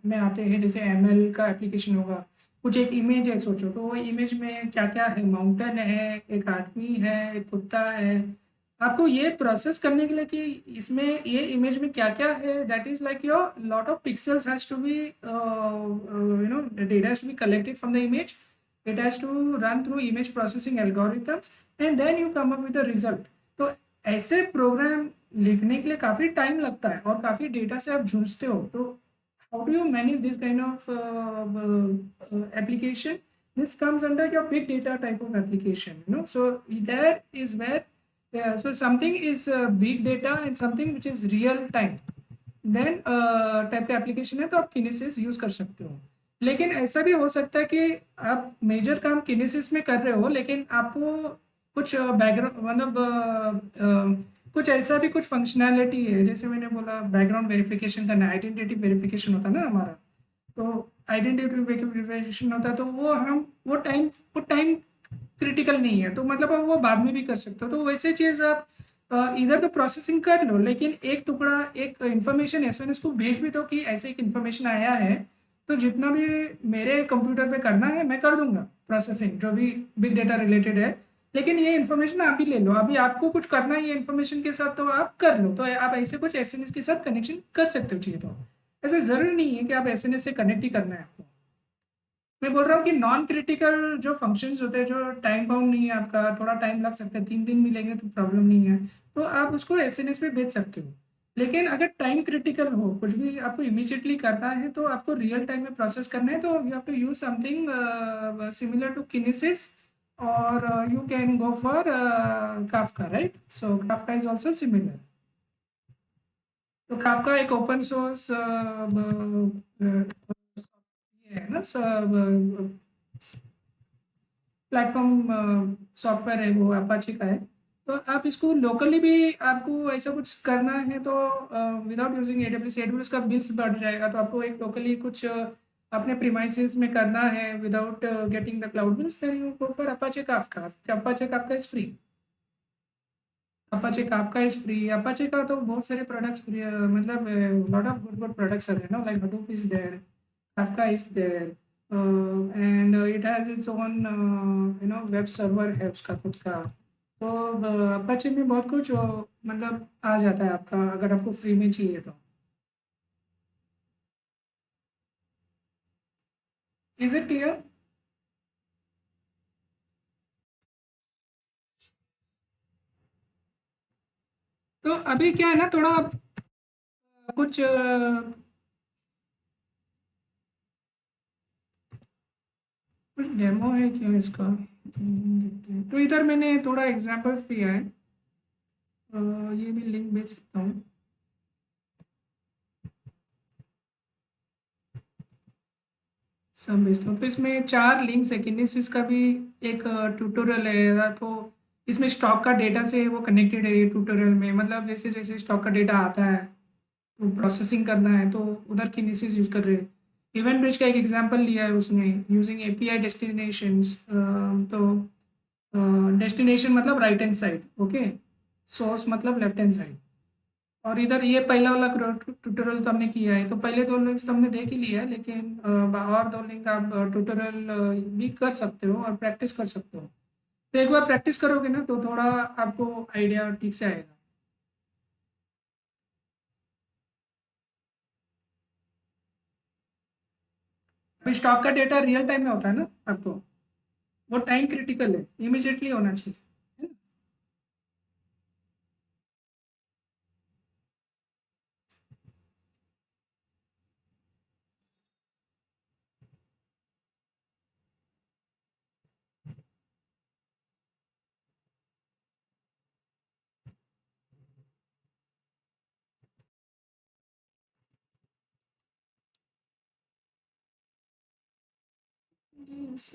में आते हैं, जैसे एमएल का एप्लीकेशन होगा। कुछ एक इमेज है, सोचो तो वो इमेज में क्या क्या है, माउंटेन है, एक आदमी है, एक कुत्ता है। आपको ये प्रोसेस करने के लिए कि इसमें ये इमेज में क्या क्या है, that is like your lot of pixels has to be data has to be collected from the image. It has to run through image processing algorithms, and then you come up with the result. तो ऐसे programme लिखने के लिए काफ़ी time लगता है और काफ़ी डेटा से आप जूझते हो, तो how do you manage this kind of application? This comes under your big data type of application, so there is where so something is big data and something which is real time, then type का application है, तो आप किनेसिस use कर सकते हो। लेकिन ऐसा भी हो सकता है कि आप मेजर काम किनेसिस में कर रहे हो, लेकिन आपको कुछ बैकग्राउंड मतलब कुछ ऐसा भी कुछ फंक्शनैलिटी है, जैसे मैंने बोला बैकग्राउंड वेरिफिकेशन करना, आइडेंटिटी वेरिफिकेशन होता है ना हमारा, तो आइडेंटिटी वेरिफिकेशन होता है, तो वो टाइम क्रिटिकल नहीं है, तो मतलब आप वो बाद में भी कर सकते हो। तो वैसे चीज़ आप इधर तो प्रोसेसिंग कर लो, लेकिन एक टुकड़ा एक इंफॉर्मेशन एसएनएस को भेज भी दो कि ऐसे एक इंफॉर्मेशन आया है, तो जितना भी मेरे कंप्यूटर पे करना है मैं कर दूंगा प्रोसेसिंग, जो भी बिग डेटा रिलेटेड है। लेकिन ये इन्फॉर्मेशन आप भी ले लो, अभी आपको कुछ करना है ये इन्फॉर्मेशन के साथ, तो आप कर लो, तो आप ऐसे कुछ एसएनएस के साथ कनेक्शन कर सकते हो। चाहिए तो ऐसा ज़रूरी नहीं है कि आप एसएनएस से कनेक्ट ही करना है आपको। मैं बोल रहा हूँ कि नॉन क्रिटिकल जो फंक्शंस होते हैं, जो टाइम बाउंड नहीं है, आपका थोड़ा टाइम लग सकता है, 3 दिन मिलेंगे तो प्रॉब्लम नहीं है, तो आप उसको एसएनएस पे भेज सकते हो। लेकिन अगर टाइम क्रिटिकल हो, कुछ भी आपको इमीडिएटली करना है तो आपको रियल टाइम में प्रोसेस करना है, तो you have to use something similar to Kinesis, और you can go for Kafka, right? So Kafka is also similar. तो काफका एक ओपन सोर्स ये है ना, प्लेटफॉर्म सॉफ्टवेयर है, वो अपाचे का है। तो आप इसको लोकली भी आपको ऐसा कुछ करना है तो विदाउट यूजिंग एडब्ल्यूएस, एडब्ल्यूएस का बिल्स बढ़ जाएगा, तो आपको एक लोकली कुछ अपने प्रीमाइसेस में करना है without getting the cloud bills, then you go for Apache Kafka. Apache Kafka is free. Apache Kafka is free. Apache का तो बहुत सारे प्रोडक्ट्स फ्री, मतलब lot of good good products are there, no like Hadoop is there, Kafka is there, and it has its own web server है उसका खुद का। तो अपाचे में बहुत कुछ मतलब आ जाता है आपका, अगर आपको फ्री में चाहिए तो। Is it clear? तो अभी क्या है ना, थोड़ा कुछ कुछ डेमो है क्या इसका? देखते हैं। तो इधर मैंने थोड़ा एग्जांपल्स दिया है, ये भी लिंक भेज सकता हूँ। सब भेजता हूँ। तो इसमें 4 लिंक्स है, किनेसिस का भी एक ट्यूटोरियल है, तो इसमें स्टॉक का डेटा से वो कनेक्टेड है ये ट्यूटोरियल में, मतलब जैसे जैसे स्टॉक का डेटा आता है तो प्रोसेसिंग करना है, तो उधर किनेसिस यूज़ कर रहे हैं। इवेंट ब्रिज का एक एग्जांपल लिया है उसने, यूजिंग एपीआई डेस्टिनेशंस। तो डेस्टिनेशन मतलब right hand side, okay, source मतलब लेफ्ट हैंड साइड। और इधर ये पहला वाला ट्यूटोरियल तो हमने किया है, तो पहले 2 लिंक्स तो हमने देख ही लिया है, लेकिन और 2 लिंक आप ट्यूटोरियल भी कर सकते हो और प्रैक्टिस कर सकते हो। तो एक बार प्रैक्टिस करोगे ना तो थोड़ा आपको आइडिया ठीक से आएगा। अभी स्टॉक का डेटा रियल टाइम में होता है ना आपको, वो टाइम क्रिटिकल है, इमीडिएटली होना चाहिए, है ना? Yes,